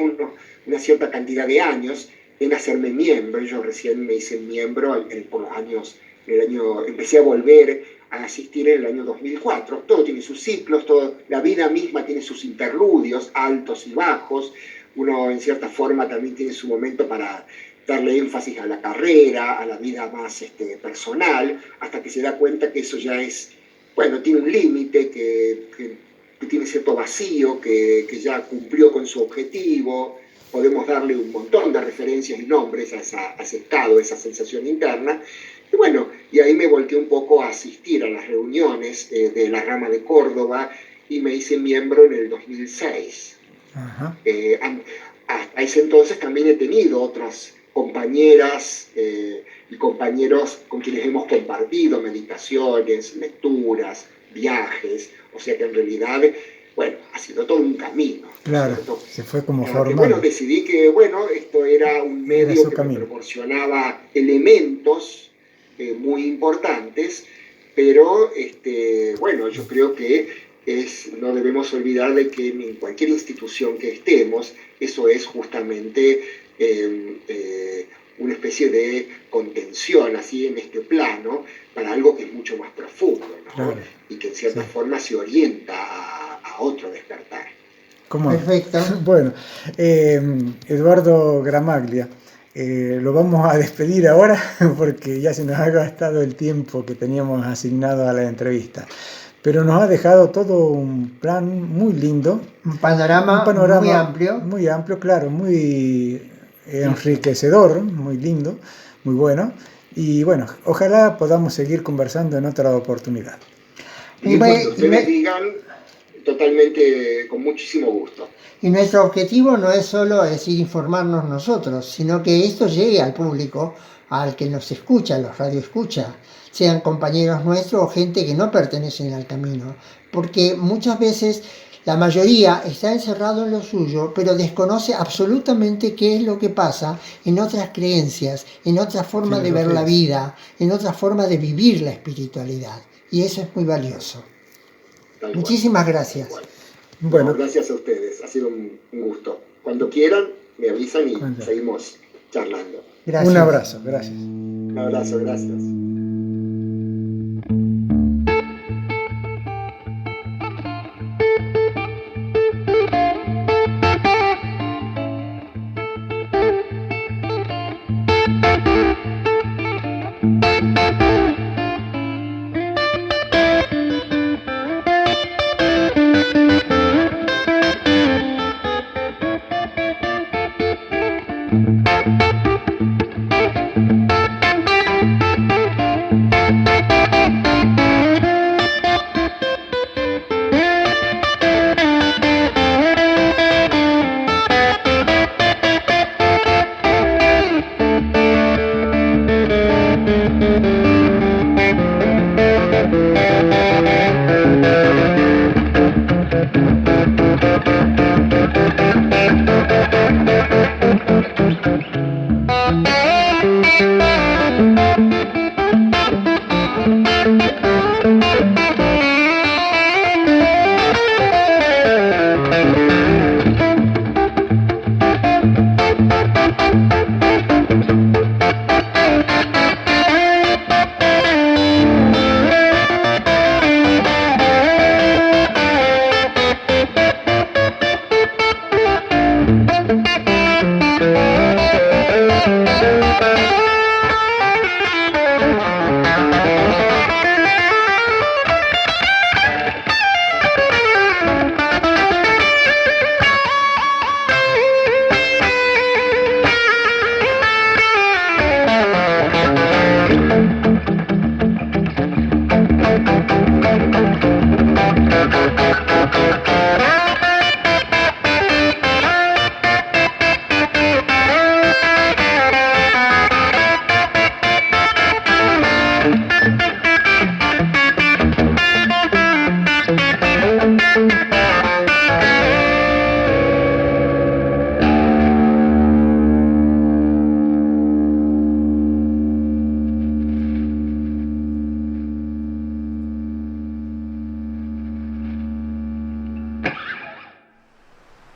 una cierta cantidad de años en hacerme miembro. Yo recién me hice miembro por los años, empecé a volver a asistir en el año 2004. Todo tiene sus ciclos, la vida misma tiene sus interludios, altos y bajos. Uno en cierta forma también tiene su momento para darle énfasis a la carrera, a la vida más personal, hasta que se da cuenta que eso ya es, tiene un límite, que tiene cierto vacío, que ya cumplió con su objetivo. Podemos darle un montón de referencias y nombres a ese estado, a esa sensación interna. Y ahí me volqué un poco a asistir a las reuniones de la rama de Córdoba y me hice miembro en el 2006. Ajá. Hasta ese entonces también he tenido otras compañeras y compañeros con quienes hemos compartido meditaciones, lecturas, viajes, o sea que en realidad, ha sido todo un camino. Claro, se fue como formando. Decidí que, esto era un medio que me proporcionaba elementos muy importantes, pero, yo creo que no debemos olvidar de que en cualquier institución que estemos, eso es justamente una especie de contención así en este plano para algo que es mucho más profundo, ¿no? Claro. Y que en cierta forma se orienta a otro despertar. ¿Cómo? Perfecto. Bueno, Eduardo Gramaglia, lo vamos a despedir ahora porque ya se nos ha gastado el tiempo que teníamos asignado a la entrevista. Pero nos ha dejado todo un plan muy lindo. Un panorama muy amplio. Muy amplio, claro, muy enriquecedor, muy lindo, muy bueno. Y bueno, ojalá podamos seguir conversando en otra oportunidad. Y cuando ustedes digan, totalmente, con muchísimo gusto. Y nuestro objetivo no es solo informarnos nosotros, sino que esto llegue al público, al que nos escucha, los radioescucha, sean compañeros nuestros o gente que no pertenecen al camino. Porque muchas veces la mayoría está encerrado en lo suyo, pero desconoce absolutamente qué es lo que pasa en otras creencias, en otra forma de ver la vida, en otra forma de vivir la espiritualidad. Y eso es muy valioso. Muchísimas gracias. Bueno, gracias a ustedes, ha sido un gusto. Cuando quieran, me avisan y seguimos charlando. Gracias. Un abrazo, gracias. Un abrazo, gracias.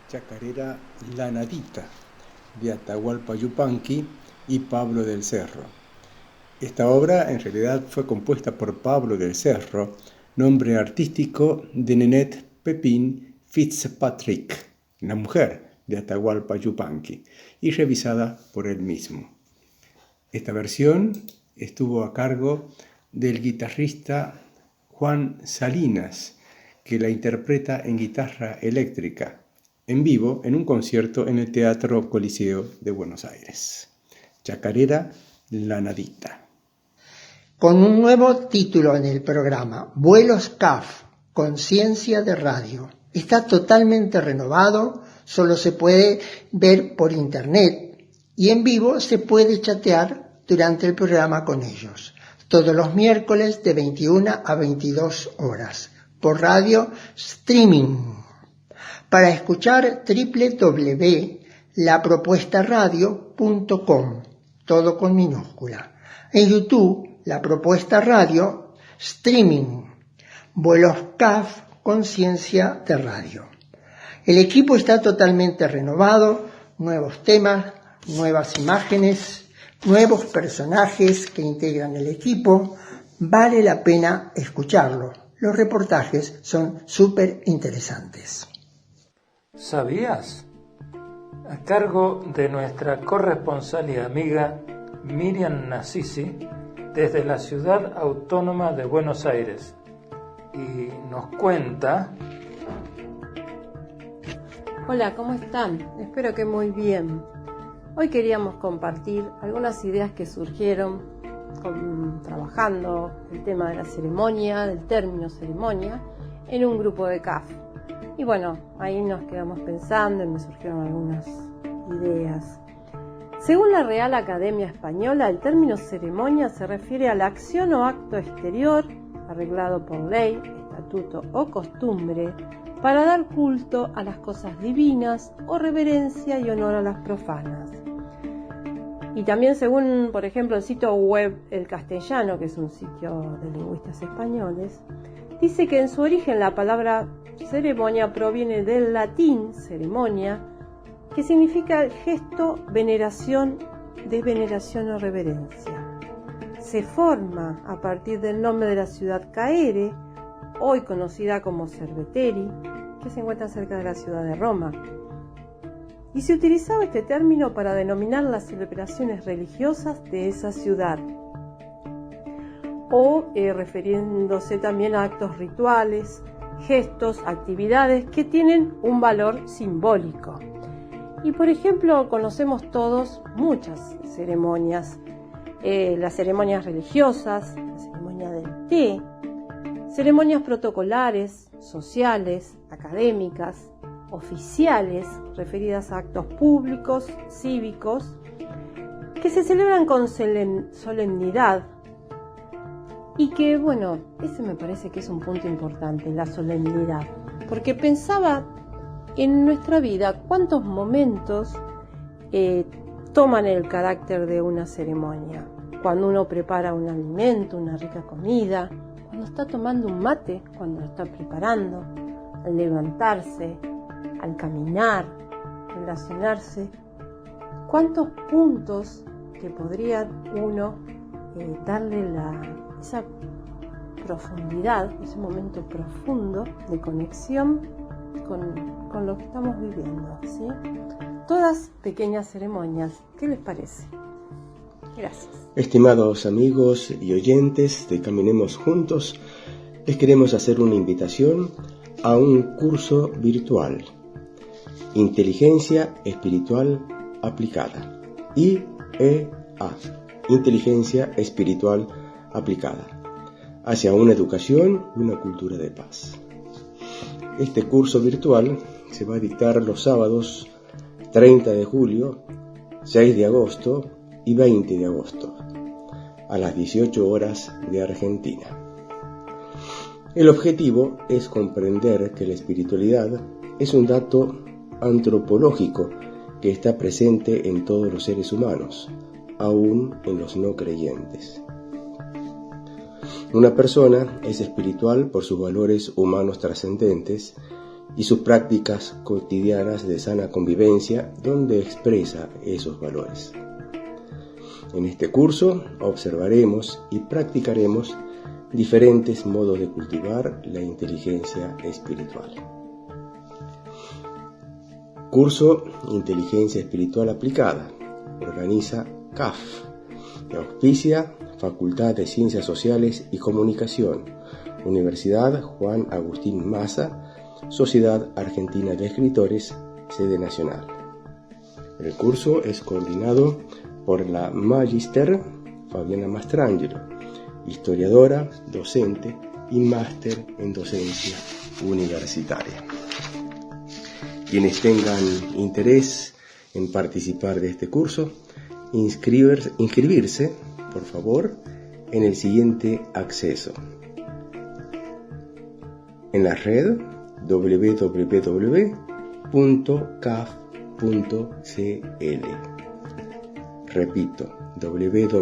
Chacarera La Nadita, de Atahualpa Yupanqui y Pablo del Cerro. Esta obra en realidad fue compuesta por Pablo del Cerro, nombre artístico de Nenette Pepín Fitzpatrick, la mujer de Atahualpa Yupanqui, y revisada por él mismo. Esta versión estuvo a cargo del guitarrista Juan Salinas, que la interpreta en guitarra eléctrica, en vivo en un concierto en el Teatro Coliseo de Buenos Aires. Chacarera La Nadita. Con un nuevo título en el programa, Vuelos CAF, Conciencia de Radio. Está totalmente renovado, solo se puede ver por internet y en vivo se puede chatear durante el programa con ellos. Todos los miércoles de 21 a 22 horas, por radio streaming. Para escuchar www.lapropuestaradio.com, todo con minúscula. En YouTube, La Propuesta Radio, streaming, Vuelos CAF, Conciencia de Radio. El equipo está totalmente renovado, nuevos temas, nuevas imágenes, nuevos personajes que integran el equipo. Vale la pena escucharlo. Los reportajes son súper interesantes. ¿Sabías? A cargo de nuestra corresponsal y amiga Miriam Nassisi, desde la ciudad autónoma de Buenos Aires. Y nos cuenta... Hola, ¿cómo están? Espero que muy bien. Hoy queríamos compartir algunas ideas que surgieron trabajando el tema de la ceremonia, del término ceremonia, en un grupo de CAF. Y bueno, ahí nos quedamos pensando y me surgieron algunas ideas. Según la Real Academia Española, el término ceremonia se refiere a la acción o acto exterior, arreglado por ley, estatuto o costumbre, para dar culto a las cosas divinas o reverencia y honor a las profanas. Y también según, por ejemplo, el sitio web El Castellano, que es un sitio de lingüistas españoles, dice que en su origen la palabra ceremonia proviene del latín ceremonia, que significa el gesto de veneración o reverencia. Se forma a partir del nombre de la ciudad Caere, hoy conocida como Cerveteri, que se encuentra cerca de la ciudad de Roma. Y se utilizaba este término para denominar las celebraciones religiosas de esa ciudad, o refiriéndose también a actos rituales, gestos, actividades que tienen un valor simbólico. Y por ejemplo, conocemos todos muchas ceremonias, las ceremonias religiosas, la ceremonia del té, ceremonias protocolares, sociales, académicas, oficiales, referidas a actos públicos, cívicos, que se celebran con solemnidad y que, bueno, ese me parece que es un punto importante, la solemnidad, porque pensaba en nuestra vida cuántos momentos toman el carácter de una ceremonia. Cuando uno prepara un alimento, una rica comida, cuando está tomando un mate, cuando lo está preparando, al levantarse, al caminar, relacionarse. ¿Cuántos puntos que podría uno darle esa profundidad, ese momento profundo de conexión con lo que estamos viviendo, ¿sí? Todas pequeñas ceremonias. ¿Qué les parece? Gracias. Estimados amigos y oyentes de Caminemos Juntos, les queremos hacer una invitación a un curso virtual, Inteligencia Espiritual Aplicada, IEA, Inteligencia Espiritual Aplicada, hacia una educación y una cultura de paz. Este curso virtual se va a dictar los sábados 30 de julio, 6 de agosto y 20 de agosto, a las 18 horas de Argentina. El objetivo es comprender que la espiritualidad es un dato antropológico que está presente en todos los seres humanos, aún en los no creyentes. Una persona es espiritual por sus valores humanos trascendentes y sus prácticas cotidianas de sana convivencia, donde expresa esos valores. En este curso observaremos y practicaremos diferentes modos de cultivar la inteligencia espiritual. Curso Inteligencia Espiritual Aplicada. Organiza CAF. Auspicia Facultad de Ciencias Sociales y Comunicación, Universidad Juan Agustín Maza, Sociedad Argentina de Escritores, sede nacional. El curso es coordinado por la Magister Fabiana Mastrangelo, historiadora, docente y máster en docencia universitaria. Quienes tengan interés en participar de este curso, inscribirse, por favor, en el siguiente acceso. En la red www.caf.cl. Repito, www.cafh.cl.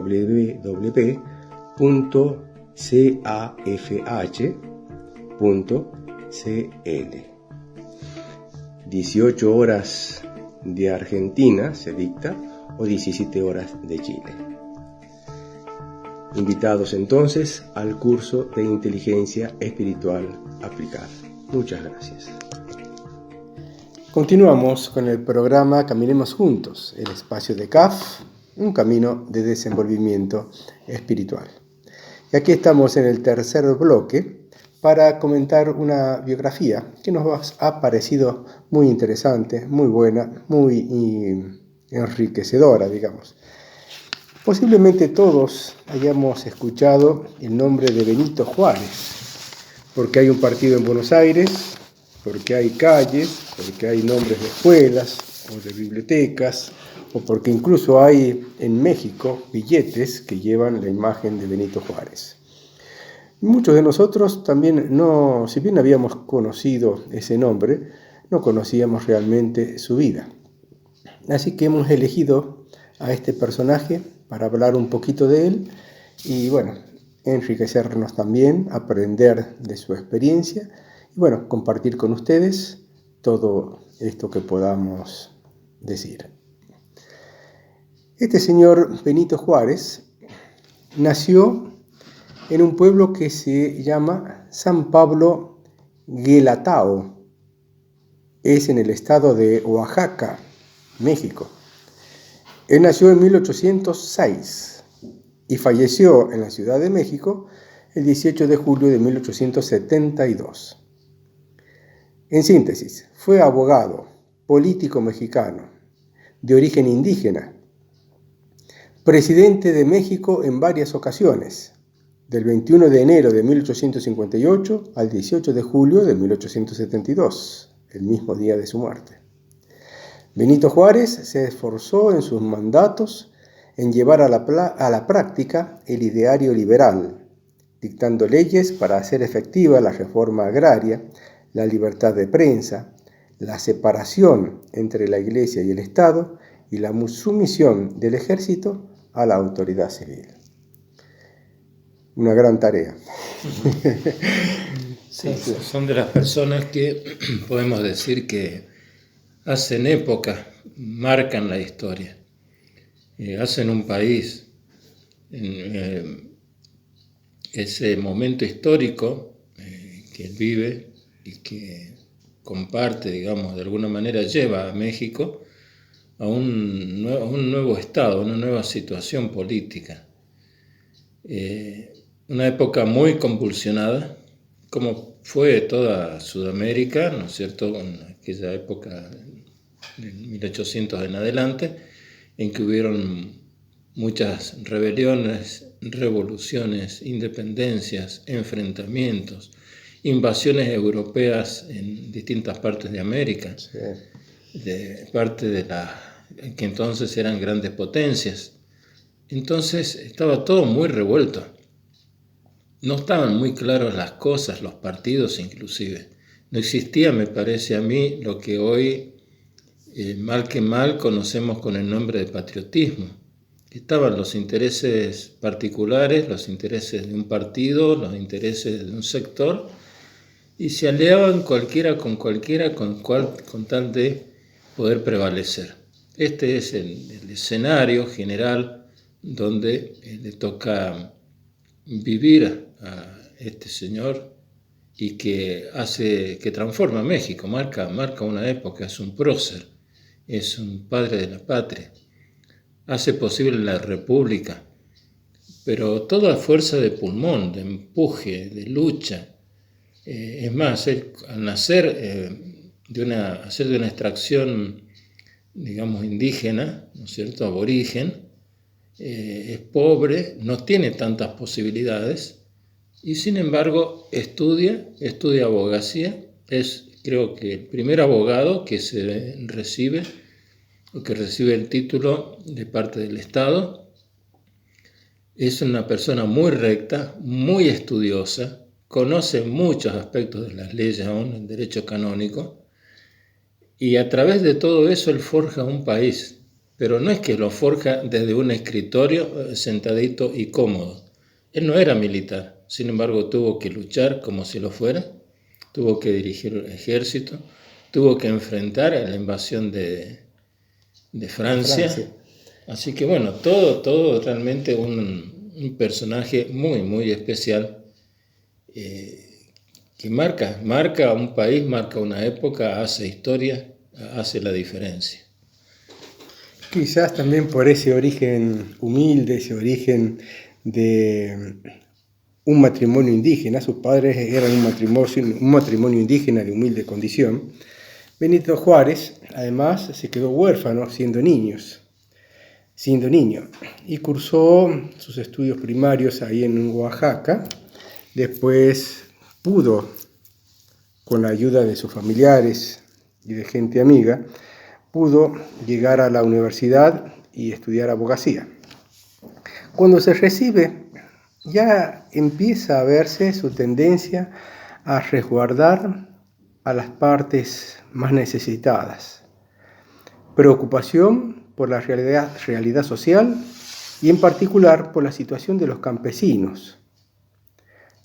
18 horas de Argentina se dicta o 17 horas de Chile. Invitados entonces al curso de Inteligencia Espiritual Aplicada. Muchas gracias. Continuamos con el programa Caminemos Juntos, el espacio de CAF, un camino de desenvolvimiento espiritual. Y aquí estamos en el tercer bloque para comentar una biografía que nos ha parecido muy interesante, muy buena, muy enriquecedora, digamos. Posiblemente todos hayamos escuchado el nombre de Benito Juárez, porque hay un partido en Buenos Aires, porque hay calles, porque hay nombres de escuelas o de bibliotecas, o porque incluso hay en México billetes que llevan la imagen de Benito Juárez. Muchos de nosotros también si bien habíamos conocido ese nombre, no conocíamos realmente su vida. Así que hemos elegido a este personaje para hablar un poquito de él y enriquecernos también, aprender de su experiencia y compartir con ustedes todo esto que podamos decir. Este señor Benito Juárez nació en un pueblo que se llama San Pablo Guelatao. Es en el estado de Oaxaca, México. Él nació en 1806 y falleció en la Ciudad de México el 18 de julio de 1872. En síntesis, fue abogado, político mexicano, de origen indígena, presidente de México en varias ocasiones, del 21 de enero de 1858 al 18 de julio de 1872, el mismo día de su muerte. Benito Juárez se esforzó en sus mandatos en llevar a la práctica el ideario liberal, dictando leyes para hacer efectiva la reforma agraria, la libertad de prensa, la separación entre la Iglesia y el Estado y la sumisión del ejército a la autoridad civil. Una gran tarea. Sí, son de las personas que podemos decir que hacen época, marcan la historia, hacen un país. Ese momento histórico que él vive y que comparte, digamos, de alguna manera lleva a México a un nuevo estado, a una nueva situación política. Una época muy convulsionada, como fue toda Sudamérica, ¿no es cierto?, en aquella época de 1800 en adelante, en que hubieron muchas rebeliones, revoluciones, independencias, enfrentamientos, invasiones europeas en distintas partes de América, Sí. de parte de que entonces eran grandes potencias. Entonces estaba todo muy revuelto. No estaban muy claras las cosas, los partidos inclusive. No existía, me parece a mí, lo que hoy, mal que mal, conocemos con el nombre de patriotismo. Estaban los intereses particulares, los intereses de un partido, los intereses de un sector, y se aliaban cualquiera con tal de poder prevalecer. Este es el escenario general donde le toca vivir a este señor y que transforma México, marca una época, es un prócer, es un padre de la patria, hace posible la república, pero toda fuerza de pulmón, de empuje, de lucha. Es más, él, al nacer de una extracción, digamos, indígena, ¿no es cierto?, aborigen, es pobre, no tiene tantas posibilidades y sin embargo estudia abogacía, es creo que el primer abogado que recibe el título de parte del Estado. Es una persona muy recta, muy estudiosa, conoce muchos aspectos de las leyes aún en derecho canónico y a través de todo eso él forja un país. Pero no es que lo forja desde un escritorio sentadito y cómodo. Él no era militar, sin embargo tuvo que luchar como si lo fuera, tuvo que dirigir el ejército, tuvo que enfrentar a la invasión de Francia. Así que bueno, todo realmente un un personaje muy, muy especial que marca un país, marca una época, hace historia, hace la diferencia. Quizás también por ese origen humilde, ese origen de un matrimonio indígena, sus padres eran un matrimonio indígena de humilde condición. Benito Juárez, además, se quedó huérfano siendo niño, y cursó sus estudios primarios ahí en Oaxaca. Después pudo, con la ayuda de sus familiares y de gente amiga, pudo llegar a la universidad y estudiar abogacía. Cuando se recibe, ya empieza a verse su tendencia a resguardar a las partes más necesitadas. Preocupación por la realidad social y en particular por la situación de los campesinos.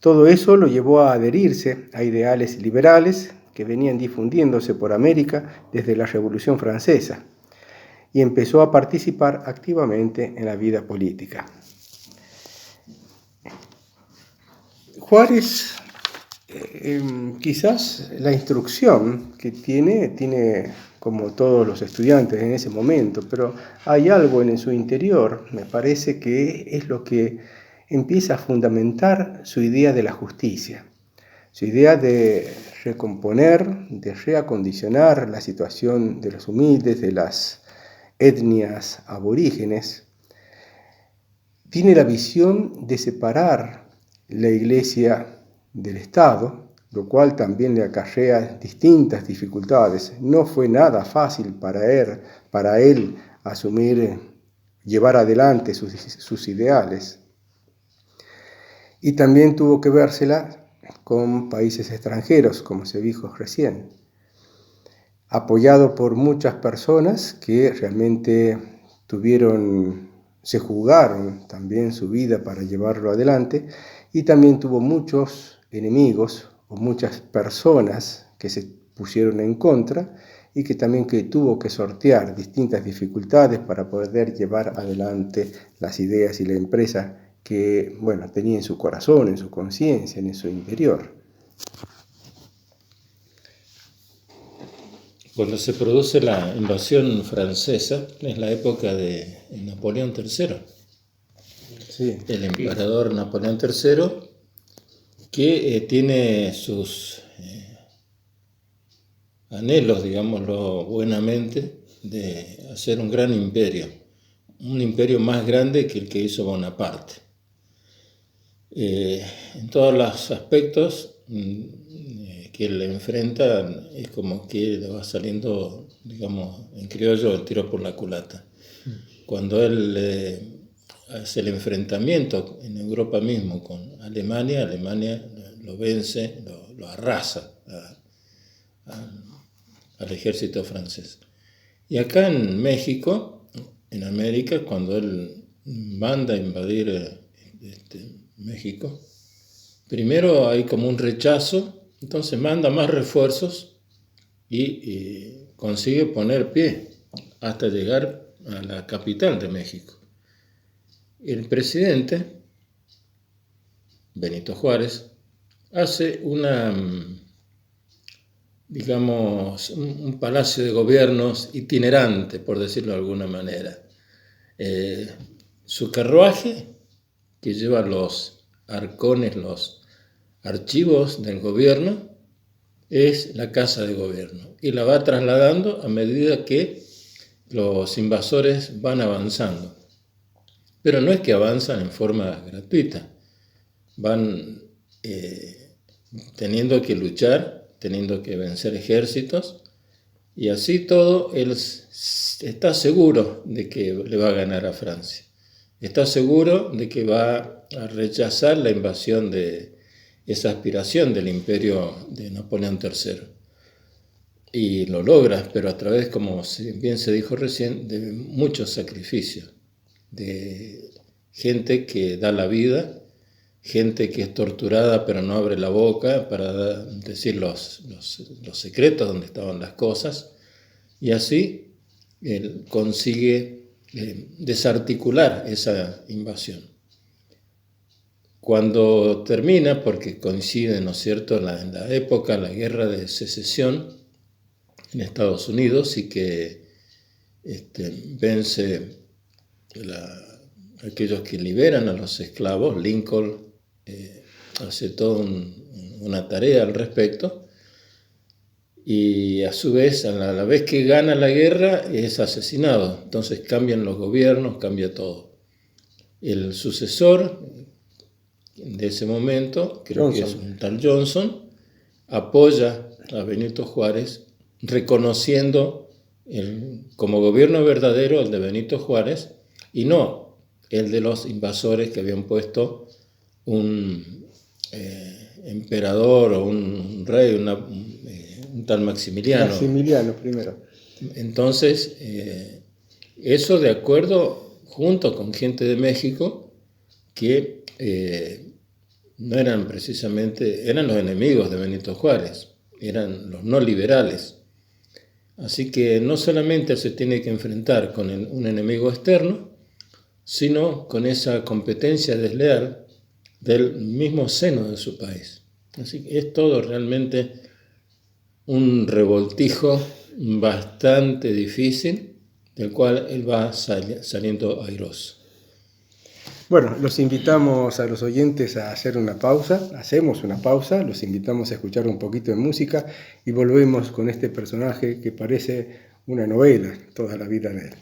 Todo eso lo llevó a adherirse a ideales liberales que venían difundiéndose por América desde la Revolución Francesa y empezó a participar activamente en la vida política. Juárez, quizás la instrucción que tiene como todos los estudiantes en ese momento, pero hay algo en su interior, me parece que es lo que empieza a fundamentar su idea de la justicia, su idea de recomponer, de reacondicionar la situación de los humildes, de las etnias aborígenes. Tiene la visión de separar la Iglesia del Estado, lo cual también le acarrea distintas dificultades. No fue nada fácil para él asumir, llevar adelante sus ideales. Y también tuvo que vérsela con países extranjeros, como se dijo recién, apoyado por muchas personas que realmente se jugaron también su vida para llevarlo adelante, y también tuvo muchos enemigos o muchas personas que se pusieron en contra y que también tuvo que sortear distintas dificultades para poder llevar adelante las ideas y la empresa que, tenía en su corazón, en su conciencia, en su interior. Cuando se produce la invasión francesa, es la época de Napoleón III. Sí. El emperador Napoleón III, que tiene sus anhelos, digámoslo buenamente, de hacer un gran imperio, un imperio más grande que el que hizo Bonaparte. En todos los aspectos que le enfrenta, es como que le va saliendo, digamos, en criollo, el tiro por la culata. Cuando él hace el enfrentamiento en Europa mismo con Alemania lo vence, lo arrasa al ejército francés. Y acá en México, en América, cuando él manda a invadir México, primero hay como un rechazo, entonces manda más refuerzos y consigue poner pie hasta llegar a la capital de México. El presidente, Benito Juárez, hace un palacio de gobiernos itinerante, por decirlo de alguna manera. Su carruaje, que lleva los arcones, los archivos del gobierno, es la casa de gobierno, y la va trasladando a medida que los invasores van avanzando. Pero no es que avanzan en forma gratuita, van teniendo que luchar, teniendo que vencer ejércitos, y así todo él está seguro de que le va a ganar a Francia. Está seguro de que va a rechazar la invasión de esa aspiración del imperio de Napoleón III. Y lo logra, pero a través, como bien se dijo recién, de muchos sacrificios, de gente que da la vida, gente que es torturada pero no abre la boca para decir los secretos donde estaban las cosas, y así él consigue desarticular esa invasión. Cuando termina, porque coincide, ¿no es cierto?, en la época, la guerra de secesión en Estados Unidos, y que vence aquellos que liberan a los esclavos. Lincoln hace toda una tarea al respecto, y a su vez, a la vez que gana la guerra, es asesinado. Entonces cambian los gobiernos, cambia todo. El sucesor de ese momento, creo que es un tal Johnson, apoya a Benito Juárez, reconociendo como gobierno verdadero el de Benito Juárez, y no el de los invasores que habían puesto un emperador o un rey, un tal Maximiliano. Maximiliano primero. Entonces, eso de acuerdo, junto con gente de México, que no eran precisamente, eran los enemigos de Benito Juárez, eran los no liberales. Así que no solamente se tiene que enfrentar con un enemigo externo, sino con esa competencia desleal del mismo seno de su país. Así que es todo realmente un revoltijo bastante difícil, del cual él va saliendo airoso. Bueno, los invitamos a los oyentes a hacer una pausa, hacemos una pausa, los invitamos a escuchar un poquito de música y volvemos con este personaje que parece una novela, toda la vida de él.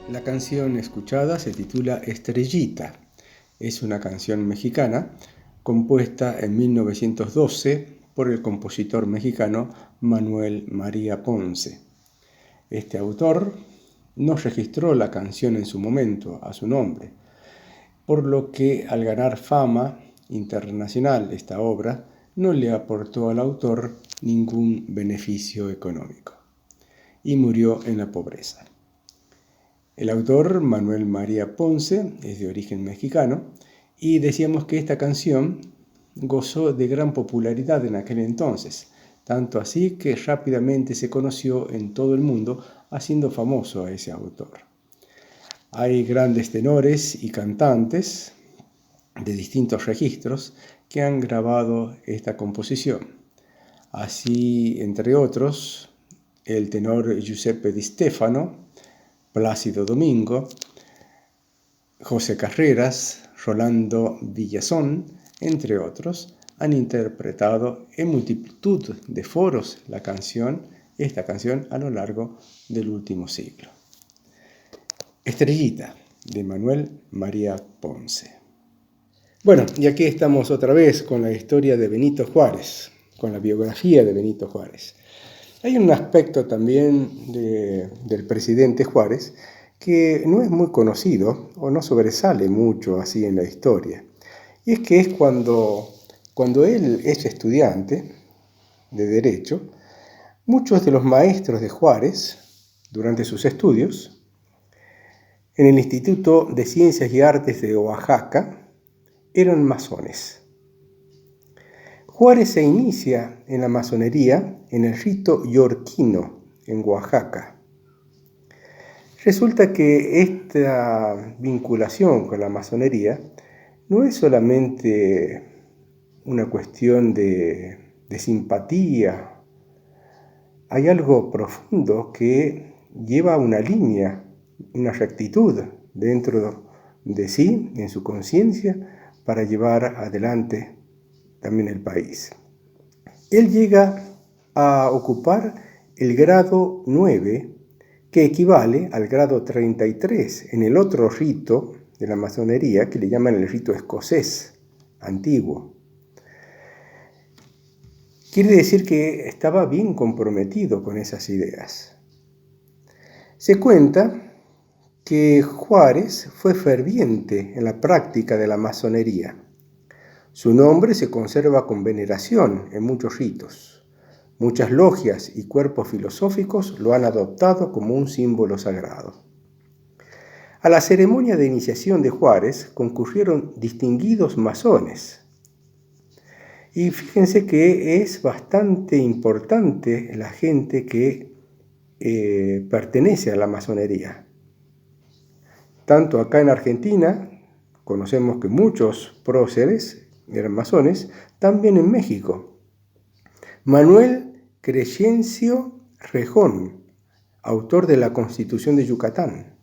La canción escuchada se titula Estrellita. Es una canción mexicana compuesta en 1912 por el compositor mexicano Manuel María Ponce. Este autor no registró la canción en su momento a su nombre, por lo que al ganar fama internacional esta obra no le aportó al autor ningún beneficio económico y murió en la pobreza. El autor, Manuel María Ponce, es de origen mexicano y decíamos que esta canción gozó de gran popularidad en aquel entonces, tanto así que rápidamente se conoció en todo el mundo, haciendo famoso a ese autor. Hay grandes tenores y cantantes de distintos registros que han grabado esta composición. Así, entre otros, el tenor Giuseppe Di Stefano, Plácido Domingo, José Carreras, Rolando Villazón, entre otros, han interpretado en multitud de foros esta canción a lo largo del último siglo. Estrellita, de Manuel María Ponce. Bueno, y aquí estamos otra vez con la historia de Benito Juárez, con la biografía de Benito Juárez. Hay un aspecto también del presidente Juárez que no es muy conocido o no sobresale mucho así en la historia. Y es que es cuando él es estudiante de Derecho, muchos de los maestros de Juárez, durante sus estudios, en el Instituto de Ciencias y Artes de Oaxaca, eran masones. Juárez se inicia en la masonería en el rito yorquino, en Oaxaca. Resulta que esta vinculación con la masonería no es solamente una cuestión de simpatía. Hay algo profundo que lleva una línea, una rectitud dentro de sí, en su conciencia, para llevar adelante también el país. Él llega a ocupar el grado 9, que equivale al grado 33 en el otro rito de la masonería, que le llaman el rito escocés antiguo. Quiere decir que estaba bien comprometido con esas ideas. Se cuenta que Juárez fue ferviente en la práctica de la masonería. Su nombre se conserva con veneración en muchos ritos. Muchas logias y cuerpos filosóficos lo han adoptado como un símbolo sagrado. A la ceremonia de iniciación de Juárez concurrieron distinguidos masones. Y fíjense que es bastante importante la gente que pertenece a la masonería. Tanto acá en Argentina, conocemos que muchos próceres eran masones, también en México. Manuel Crescencio Rejón, autor de la Constitución de Yucatán.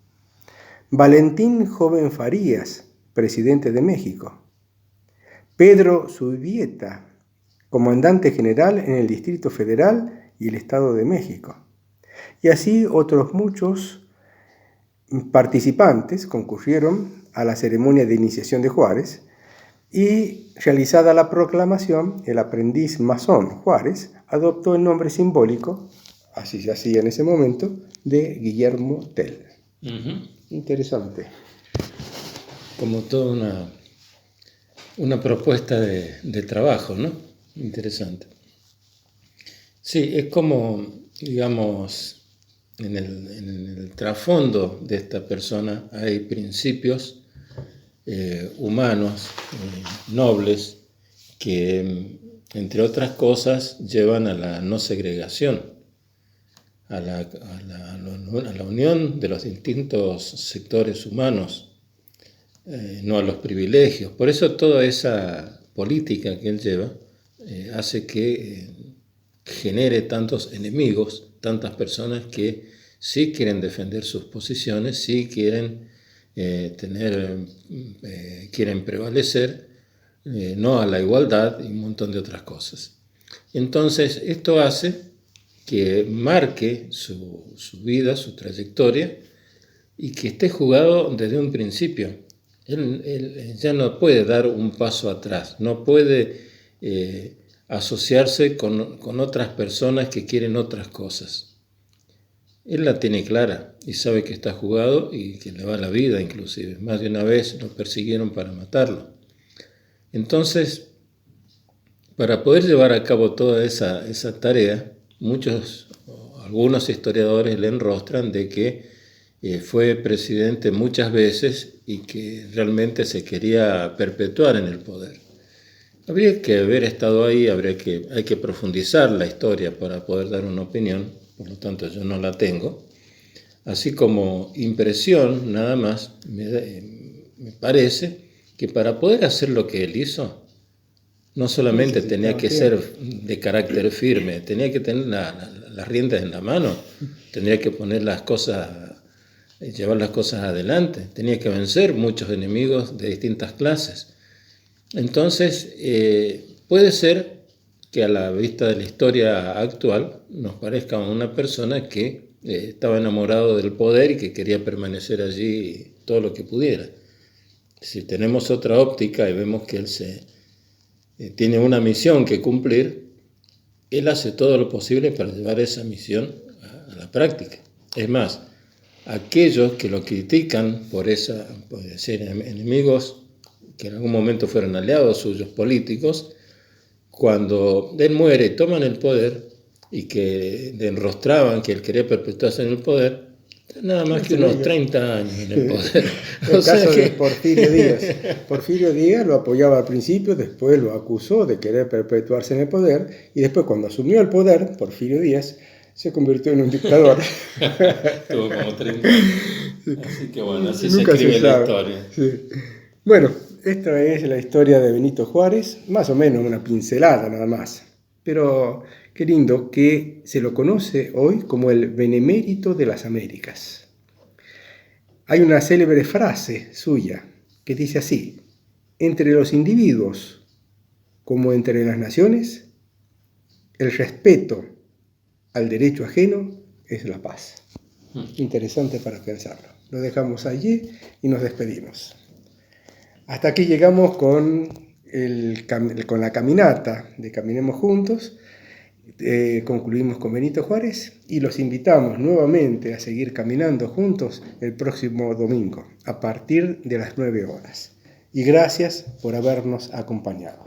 Valentín Joven Farías, presidente de México. Pedro Subieta, comandante general en el Distrito Federal y el Estado de México. Y así otros muchos participantes concurrieron a la ceremonia de iniciación de Juárez y, realizada la proclamación, el aprendiz masón Juárez adoptó el nombre simbólico, así se hacía en ese momento, de Guillermo Tell. Interesante. Como toda una propuesta de trabajo, ¿no? Interesante. Sí, es como, digamos, en el trasfondo de esta persona hay principios humanos, nobles, que, entre otras cosas, llevan a la no segregación, a la unión de los distintos sectores humanos, no a los privilegios. Por eso toda esa política que él lleva hace que genere tantos enemigos, tantas personas que sí quieren defender sus posiciones, sí quieren quieren prevalecer, no a la igualdad y un montón de otras cosas. Entonces, esto hace que marque su vida, su trayectoria, y que esté jugado desde un principio. Él ya no puede dar un paso atrás, no puede asociarse con otras personas que quieren otras cosas. Él la tiene clara y sabe que está jugado y que le va la vida inclusive. Más de una vez lo persiguieron para matarlo. Entonces, para poder llevar a cabo toda esa tarea, algunos historiadores le enrostran de que fue presidente muchas veces y que realmente se quería perpetuar en el poder. Habría que haber estado ahí, hay que profundizar la historia para poder dar una opinión, por lo tanto yo no la tengo. Así como impresión, nada más, me parece que para poder hacer lo que él hizo, no solamente tenía que ser de carácter firme, tenía que tener las riendas en la mano, tendría que poner las cosas, llevar las cosas adelante, tenía que vencer muchos enemigos de distintas clases. Entonces, puede ser que a la vista de la historia actual nos parezca una persona que estaba enamorado del poder y que quería permanecer allí todo lo que pudiera. Si tenemos otra óptica y vemos que él tiene una misión que cumplir, él hace todo lo posible para llevar esa misión a la práctica. Es más, aquellos que lo critican por ser enemigos, que en algún momento fueron aliados suyos políticos, cuando él muere y toman el poder y que le enrostraban que él quería perpetuarse en el poder, nada más que unos 30 años en el poder. El caso de Porfirio Díaz. Porfirio Díaz lo apoyaba al principio, después lo acusó de querer perpetuarse en el poder, y después cuando asumió el poder, Porfirio Díaz se convirtió en un dictador. Tuvo como 30 años. Así que bueno, así Nunca se escribe sabe. la historia. Sí. Bueno, esta es la historia de Benito Juárez, más o menos una pincelada nada más. Pero qué lindo que se lo conoce hoy como el Benemérito de las Américas. Hay una célebre frase suya que dice así: entre los individuos como entre las naciones, el respeto al derecho ajeno es la paz. Interesante para pensarlo. Lo dejamos allí y nos despedimos. Hasta aquí llegamos con la caminata de Caminemos Juntos. Concluimos con Benito Juárez y los invitamos nuevamente a seguir caminando juntos el próximo domingo a partir de las 9 horas. Y gracias por habernos acompañado.